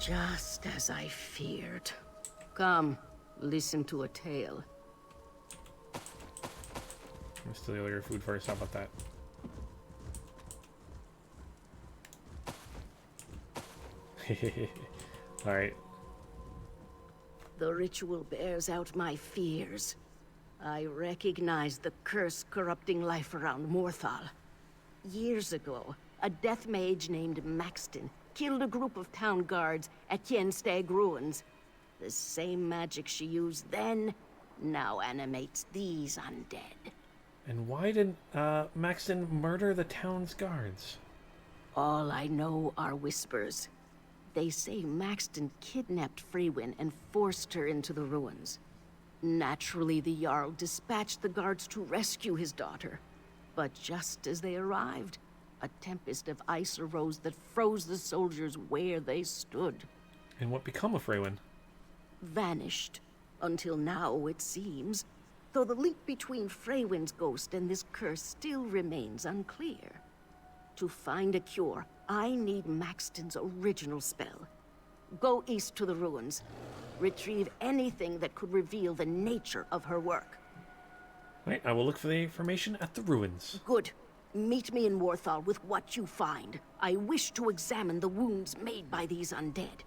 Just as I feared. Come, listen to a tale. I'm gonna steal your food first. How about that? Alright. The ritual bears out my fears. I recognize the curse corrupting life around Morthal. Years ago, a death mage named Maxton killed a group of town guards at Yenstag Ruins. The same magic she used then now animates these undead. And why did Maxton murder the town's guards? All I know are whispers. They say Maxton kidnapped Freywin and forced her into the ruins. Naturally, the Jarl dispatched the guards to rescue his daughter. But just as they arrived, a tempest of ice arose that froze the soldiers where they stood. And what become of Freywin? Vanished. Until now, it seems. Though the link between Freywin's ghost and this curse still remains unclear. To find a cure, I need Maxton's original spell. Go east to the ruins. Retrieve anything that could reveal the nature of her work. Right, I will look for the information at the ruins. Good. Meet me in Morthal with what you find. I wish to examine the wounds made by these undead.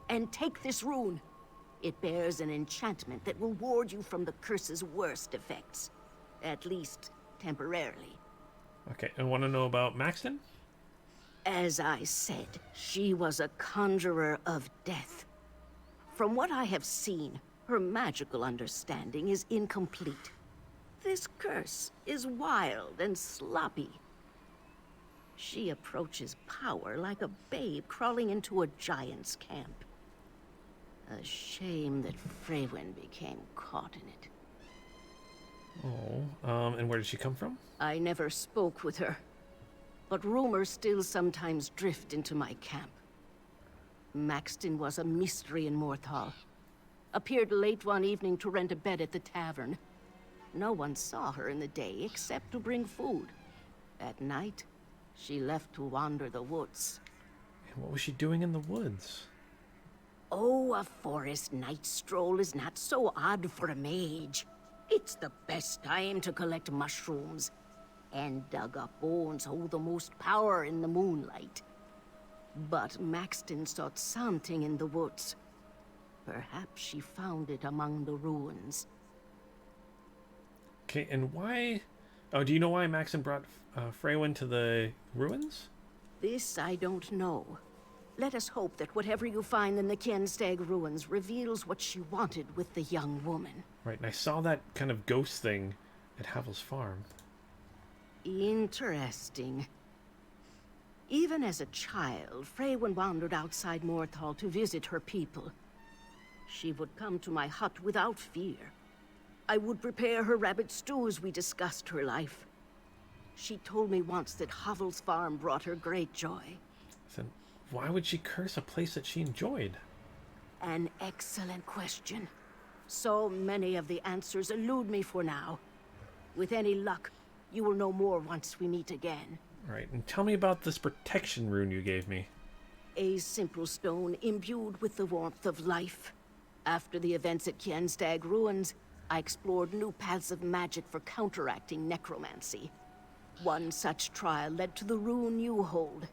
And take this rune. It bears an enchantment that will ward you from the curse's worst effects. At least, temporarily. Okay, and want to know about Maxton? As I said, she was a conjurer of death. From what I have seen, her magical understanding is incomplete. This curse is wild and sloppy. She approaches power like a babe crawling into a giant's camp. A shame that Freywin became caught in it. Oh, and where did she come from? I never spoke with her, but rumors still sometimes drift into my camp. Maxton was a mystery in Morthal. Appeared late one evening to rent a bed at the tavern. No one saw her in the day except to bring food. At night, she left to wander the woods. And what was she doing in the woods? Oh, a forest night stroll is not so odd for a mage. It's the best time to collect mushrooms. And dug-up bones hold the most power in the moonlight. But Maxton sought something in the woods. Perhaps she found it among the ruins. Okay, and why... Oh, do you know why Maxon brought Freywin to the ruins? This I don't know. Let us hope that whatever you find in the Kienstag ruins reveals what she wanted with the young woman. Right, and I saw that kind of ghost thing at Havel's farm. Interesting. Even as a child, Freywin wandered outside Morthal to visit her people. She would come to my hut without fear. I would prepare her rabbit stew as we discussed her life. She told me once that Havel's farm brought her great joy. Then why would she curse a place that she enjoyed? An excellent question. So many of the answers elude me for now. With any luck, you will know more once we meet again. Right, and tell me about this protection rune you gave me. A simple stone imbued with the warmth of life. After the events at Kienstag Ruins, I explored new paths of magic for counteracting necromancy. One such trial led to the rune you hold.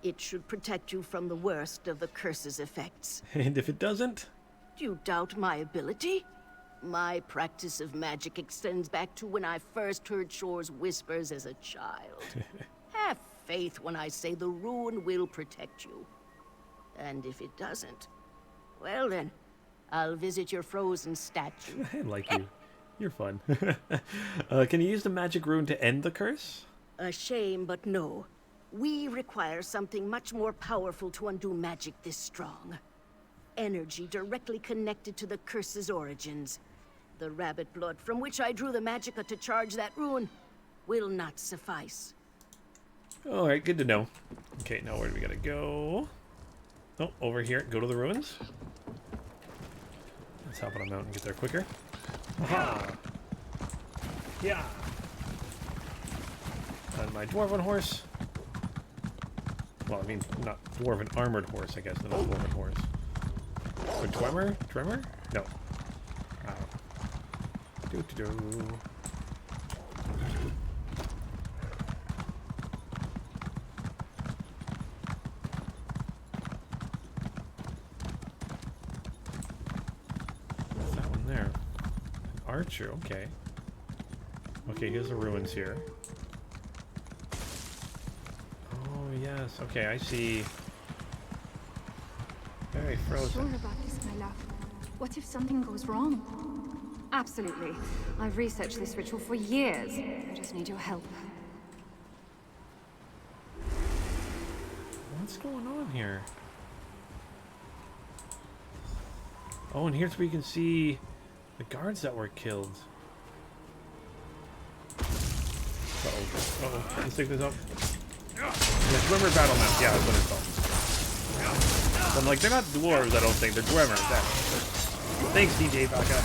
It should protect you from the worst of the curse's effects. And if it doesn't? Do you doubt my ability? My practice of magic extends back to when I first heard Shore's whispers as a child. Have faith when I say the rune will protect you. And if it doesn't, well then, I'll visit your frozen statue. I like you. You're fun. Can you use the magic rune to end the curse? A shame, but no. We require something much more powerful to undo magic this strong. Energy directly connected to the curse's origins. The rabbit blood from which I drew the magicka to charge that rune will not suffice. Alright, good to know. Okay, now where do we gotta go? Oh, over here. Go to the ruins. Let's hop on a mountain and get there quicker. Aha! Yeah! On my dwarven horse. Well, I mean, not dwarven armored horse, I guess, not a dwarven horse. A Dwemer? Drummer? No. Do-do-do. What's that one there? An archer, okay. Okay, here's the ruins here. Oh, yes. Okay, I see. Very frozen. Sure about this, my love. What if something goes wrong? Absolutely. I've researched this ritual for years. I just need your help. What's going on here? Oh, and here's where you can see the guards that were killed. Uh-oh. Uh-oh. Let's take this up. Yeah, Dwemer battle map. Yeah, that's what it's called. I'm like, they're not dwarves, I don't think. They're Dwemers. Thanks, DJ Baka.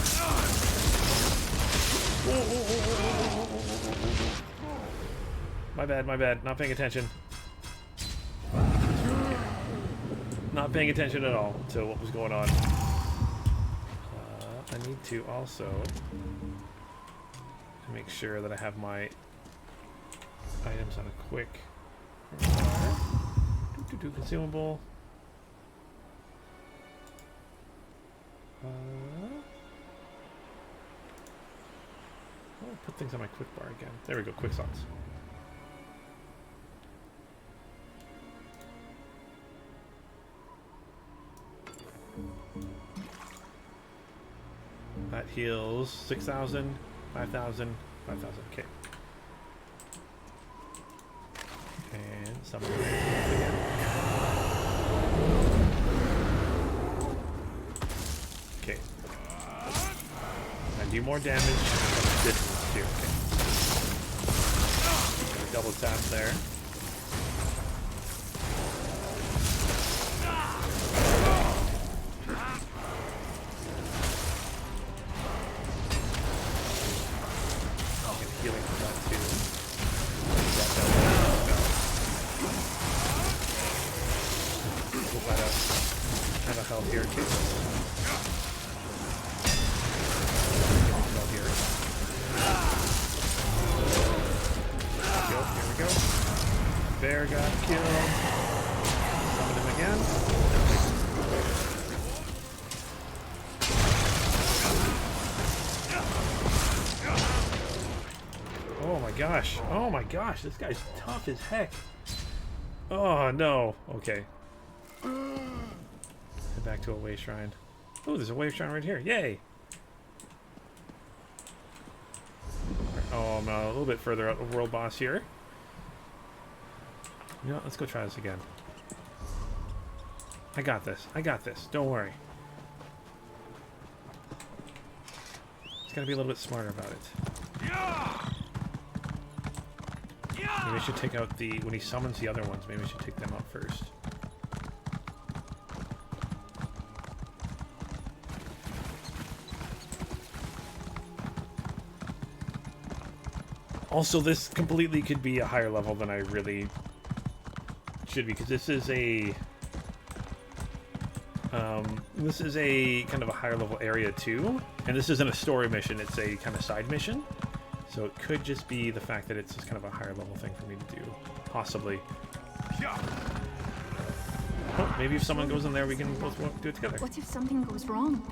My bad. Not paying attention. Not paying attention at all to what was going on. I need to also make sure that I have my items on a quick. Consumable. I'll put things on my quick bar again. There we go, quick slots. That heals 6,000, 5,000, 5,000. Okay. And something again. Okay. I do more damage from the distance too. Okay. Double tap there. Healing for that too. We'll find out. Have a health here too. Here we go. Bear got killed. Summon him again. Oh my gosh. Oh my gosh. This guy's tough as heck. Oh no. Okay. Head back to a way shrine. Oh, there's a way shrine right here. Yay. Oh, I'm a little bit further out the world boss here. You know what? Let's go try this again. I got this. I got this. Don't worry. Just gotta be a little bit smarter about it. Maybe I should take out the... When he summons the other ones, maybe I should take them out first. Also, this completely could be a higher level than I really should be, because this is a kind of a higher level area too, and this isn't a story mission, it's a kind of side mission, so it could just be the fact that it's just kind of a higher level thing for me to do, possibly. Oh, maybe if someone goes in there we can both do it together. What if something goes wrong?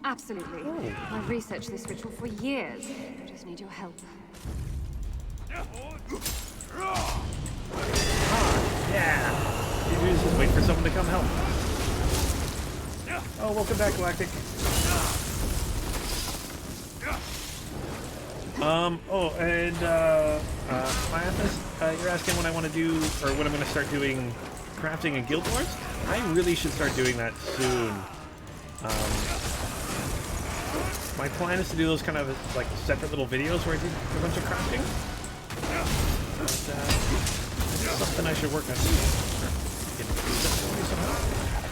Absolutely. Oh. I've researched this ritual for years. I just need your help. Yeah! You just wait for someone to come help. Oh, welcome back, Galactic. Oh, and, Mathis, you're asking what I want to do, or what I'm going to start doing crafting in Guild Wars? I really should start doing that soon. My plan is to do those kind of, like, separate little videos where I do a bunch of crafting. But, this is something I should work on.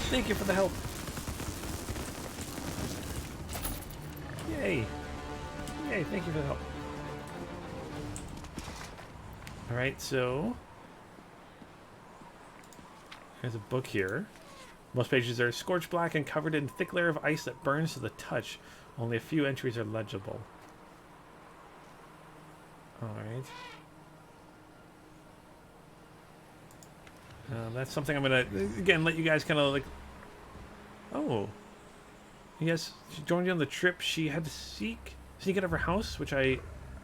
Thank you for the help. Yay. Yay, thank you for the help. Alright, so... There's a book here. Most pages are scorched black and covered in a thick layer of ice that burns to the touch. Only a few entries are legible. Alright. That's something I'm gonna, again, let you guys kind of like... Oh. Yes, she joined you on the trip. She had to sneak out of her house, which I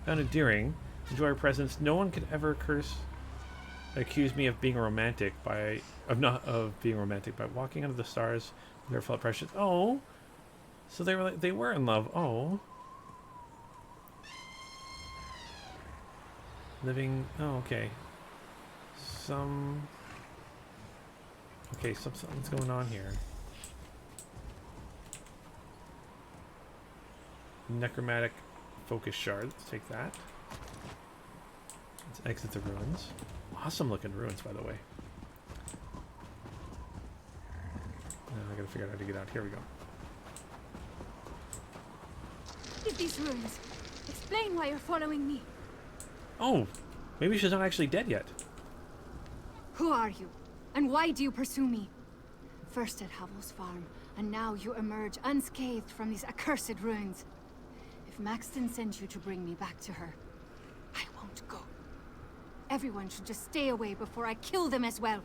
found endearing. Enjoy her presence. No one could ever accuse me of being romantic by walking under the stars. Never felt precious. Oh, so they were in love. Oh, living. Oh, okay. Something's going on here. Necromantic focus shard. Let's take that. Let's exit the ruins. Awesome looking ruins, by the way. Now I gotta figure out how to get out. Here we go. What are these ruins? Explain why you're following me. Oh, maybe she's not actually dead yet. Who are you? And why do you pursue me? First at Havel's farm, and now you emerge unscathed from these accursed ruins. If Maxton sent you to bring me back to her, I won't go. Everyone should just stay away before I kill them as well.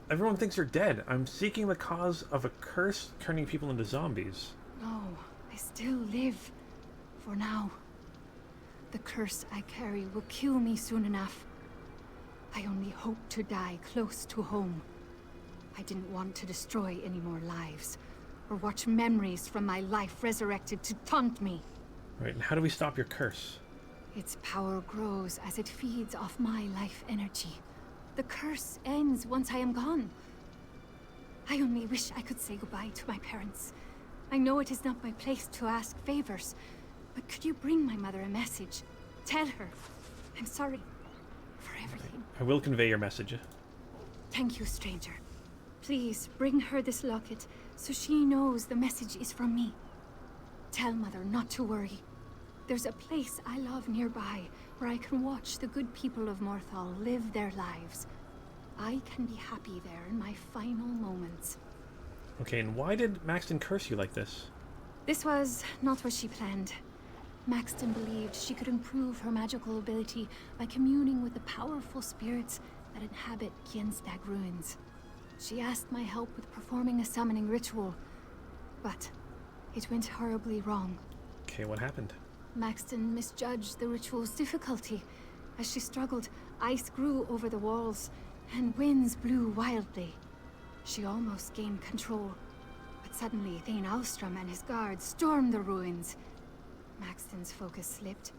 Everyone thinks you're dead. I'm seeking the cause of a curse turning people into zombies. No, I still live. For now. The curse I carry will kill me soon enough. I only hope to die close to home. I didn't want to destroy any more lives, or watch memories from my life resurrected to taunt me. Right, and how do we stop your curse? Its power grows as it feeds off my life energy. The curse ends once I am gone. I only wish I could say goodbye to my parents. I know it is not my place to ask favors, but could you bring my mother a message? Tell her I'm sorry for everything. I will convey your message. Thank you, stranger. Please bring her this locket so she knows the message is from me. Tell Mother not to worry. There's a place I love nearby where I can watch the good people of Morthal live their lives. I can be happy there in my final moments. Okay, and why did Maxton curse you like this? This was not what she planned. Maxton believed she could improve her magical ability by communing with the powerful spirits that inhabit Kienstag ruins. She asked my help with performing a summoning ritual, but it went horribly wrong. Okay, what happened? Maxton misjudged the ritual's difficulty. As she struggled, ice grew over the walls, and winds blew wildly. She almost gained control, but suddenly Thane Alstrom and his guards stormed the ruins. Maxton's focus slipped,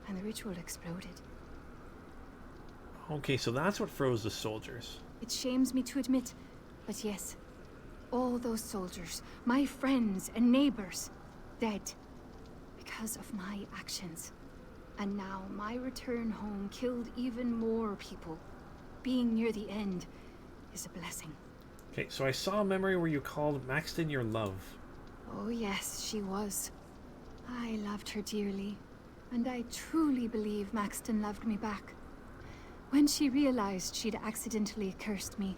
and the ritual exploded. Okay, so that's what froze the soldiers. It shames me to admit, but yes, all those soldiers, my friends and neighbors, dead because of my actions. And now my return home killed even more people. Being near the end is a blessing. Okay, so I saw a memory where you called Maxton your love. Oh yes, she was. I loved her dearly, and I truly believe Maxton loved me back. When she realized she'd accidentally cursed me,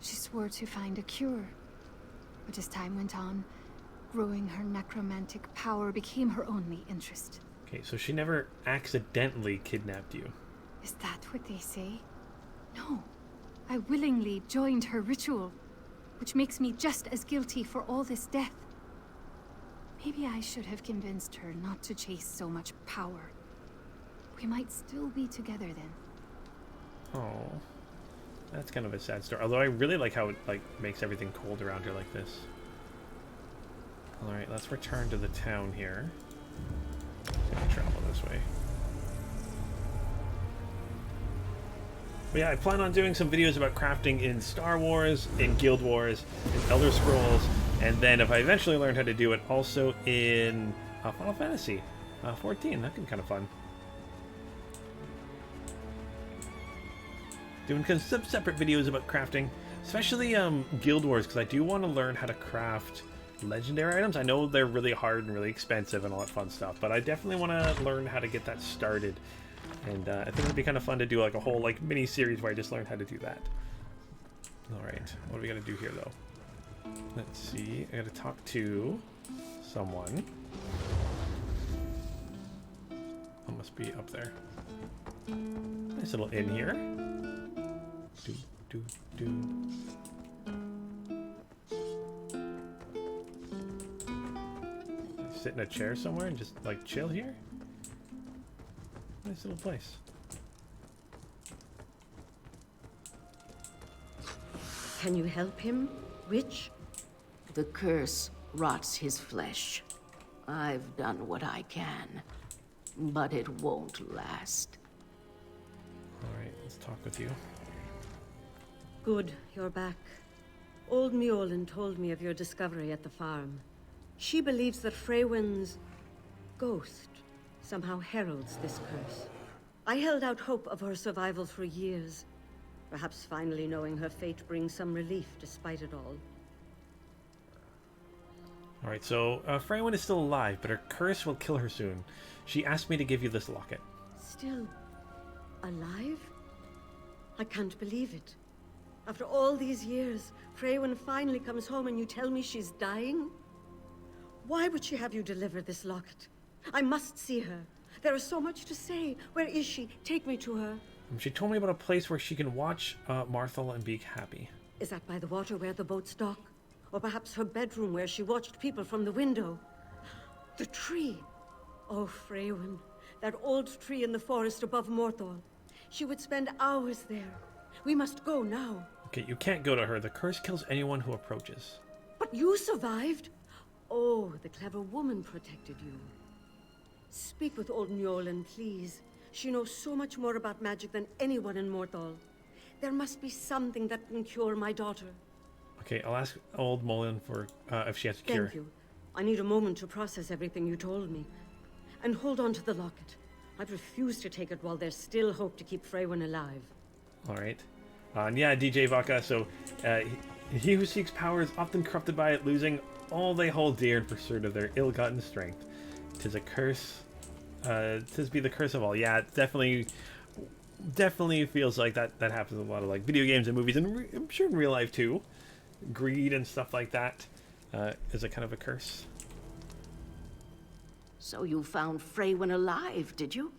she swore to find a cure. But as time went on, growing her necromantic power became her only interest. Okay, so she never accidentally kidnapped you. Is that what they say? No. I willingly joined her ritual, which makes me just as guilty for all this death. Maybe I should have convinced her not to chase so much power. We might still be together then. Oh, that's kind of a sad story. Although I really like how it makes everything cold around her like this. All right, let's return to the town here. Gonna travel this way. But yeah, I plan on doing some videos about crafting in Star Wars, in Guild Wars, in Elder Scrolls, and then if I eventually learn how to do it, also in Final Fantasy 14. That could be kind of fun. Doing some separate videos about crafting, especially Guild Wars, because I do want to learn how to craft legendary items. I know they're really hard and really expensive and all that fun stuff, but I definitely want to learn how to get that started. And I think it'd be kind of fun to do like a whole mini series where I just learn how to do that. All right, what do we got to do here though? Let's see. I got to talk to someone. I must be up there. Nice little inn here. Sit in a chair somewhere and just chill here. Nice little place. Can you help him, Witch? The curse rots his flesh. I've done what I can, but it won't last. Alright, let's talk with you. Good, you're back. Old Mjolnir told me of your discovery at the farm. She believes that Freywin's ghost somehow heralds this curse. I held out hope of her survival for years. Perhaps finally knowing her fate brings some relief despite it all. Alright, so Freywin is still alive, but her curse will kill her soon. She asked me to give you this locket. Still alive? I can't believe it. After all these years, Freywin finally comes home and you tell me she's dying? Why would she have you deliver this locket? I must see her. There is so much to say. Where is she? Take me to her. She told me about a place where she can watch Marthal and be happy. Is that by the water where the boats dock? Or perhaps her bedroom where she watched people from the window? The tree! Oh, Freywin, that old tree in the forest above Morthal. She would spend hours there. We must go now. Okay, you can't go to her. The curse kills anyone who approaches. But you survived? Oh, the clever woman protected you. Speak with old Mjolnir, please. She knows so much more about magic than anyone in Morthal. There must be something that can cure my daughter. Okay, I'll ask old Mullen for if she has a cure. Thank you. I need a moment to process everything you told me. And hold on to the locket. I refuse to take it while there's still hope to keep Freywin alive. All right. And yeah, DJ Vaka, so he who seeks power is often corrupted by it, losing all they hold dear in pursuit of their ill-gotten strength. 'Tis a curse. 'Tis be the curse of all. Yeah, it definitely feels like that happens in a lot of video games and movies, and I'm sure in real life too. Greed and stuff like that is a kind of a curse. So you found Freywin alive, did you?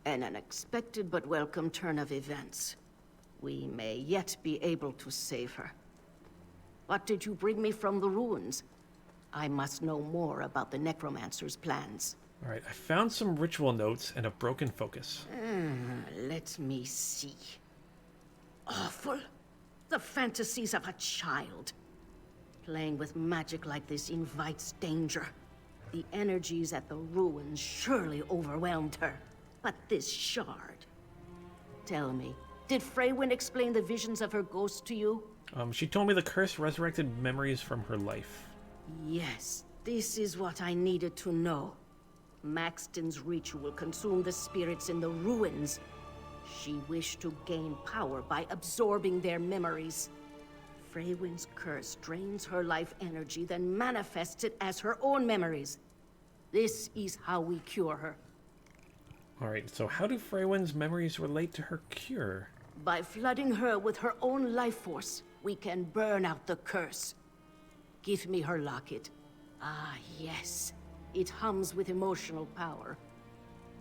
An unexpected but welcome turn of events. We may yet be able to save her. What did you bring me from the ruins? I must know more about the necromancer's plans. Alright, I found some ritual notes and a broken focus. Let me see. Awful. The fantasies of a child. Playing with magic like this invites danger. The energies at the ruins surely overwhelmed her. But this shard... Tell me, did Freywin explain the visions of her ghost to you? She told me the curse resurrected memories from her life. Yes, this is what I needed to know. Maxton's ritual consumed the spirits in the ruins. She wished to gain power by absorbing their memories. Freywin's curse drains her life energy, then manifests it as her own memories. This is how we cure her. Alright, so how do Freywin's memories relate to her cure? By flooding her with her own life force, we can burn out the curse. Give me her locket. Ah, yes. It hums with emotional power.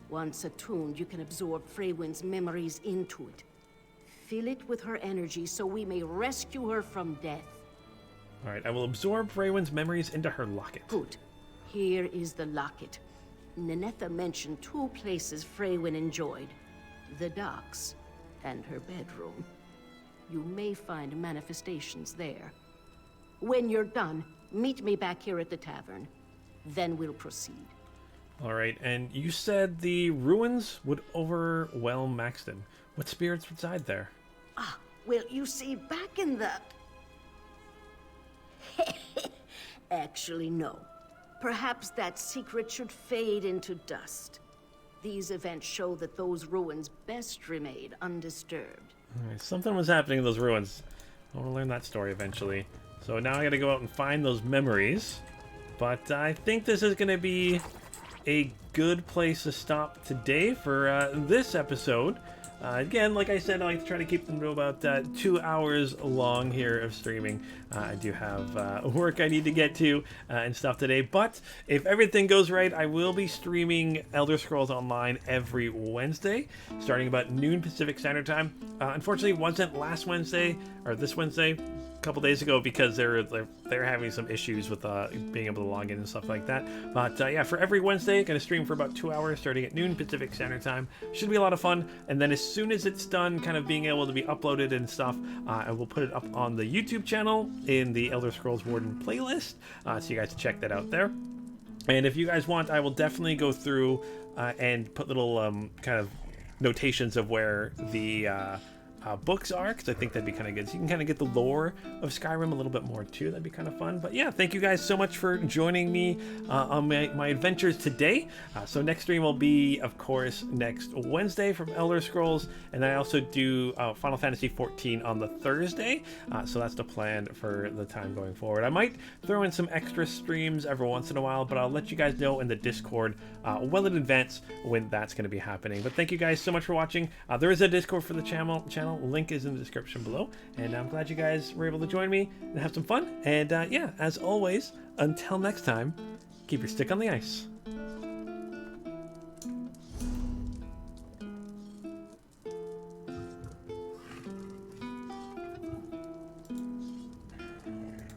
Once attuned, you can absorb Freywin's memories into it. Fill it with her energy so we may rescue her from death. Alright, I will absorb Freywin's memories into her locket. Good. Here is the locket. Ninetha mentioned 2 places Freywin enjoyed. The docks and her bedroom. You may find manifestations there. When you're done, meet me back here at the tavern. Then we'll proceed. Alright, and you said the ruins would overwhelm Maxton. What spirits reside there? Ah, well, you see, back in the... Actually, no. Perhaps that secret should fade into dust. These events show that those ruins best remain undisturbed. Alright, something was happening in those ruins. I want to learn that story eventually. So now I gotta go out and find those memories. But I think this is gonna be a good place to stop today for this episode. Again, like I said, I like to try to keep them to about 2 hours long here of streaming. I do have work I need to get to and stuff today, but if everything goes right, I will be streaming Elder Scrolls Online every Wednesday, starting about noon Pacific Standard Time. Unfortunately, it wasn't last Wednesday, or this Wednesday, a couple days ago, because they're having some issues with being able to log in and stuff like that. But yeah, for every Wednesday, I'm going to stream for about 2 hours starting at noon Pacific Standard Time. Should be a lot of fun. And then as soon as it's done kind of being able to be uploaded and stuff, I will put it up on the YouTube channel in the Elder Scrolls Warden playlist, so you guys check that out there. And if you guys want, I will definitely go through and put little kind of notations of where the books are, because I think that'd be kind of good. So you can kind of get the lore of Skyrim a little bit more too. That'd be kind of fun. But yeah, thank you guys so much for joining me on my adventures today. So next stream will be, of course, next Wednesday from Elder Scrolls, and then I also do Final Fantasy XIV on the Thursday. So that's the plan for the time going forward. I might throw in some extra streams every once in a while, but I'll let you guys know in the Discord well in advance when that's going to be happening. But thank you guys so much for watching. There is a Discord for the channel. Link is in the description below, and I'm glad you guys were able to join me and have some fun. And yeah, as always, until next time, keep your stick on the ice.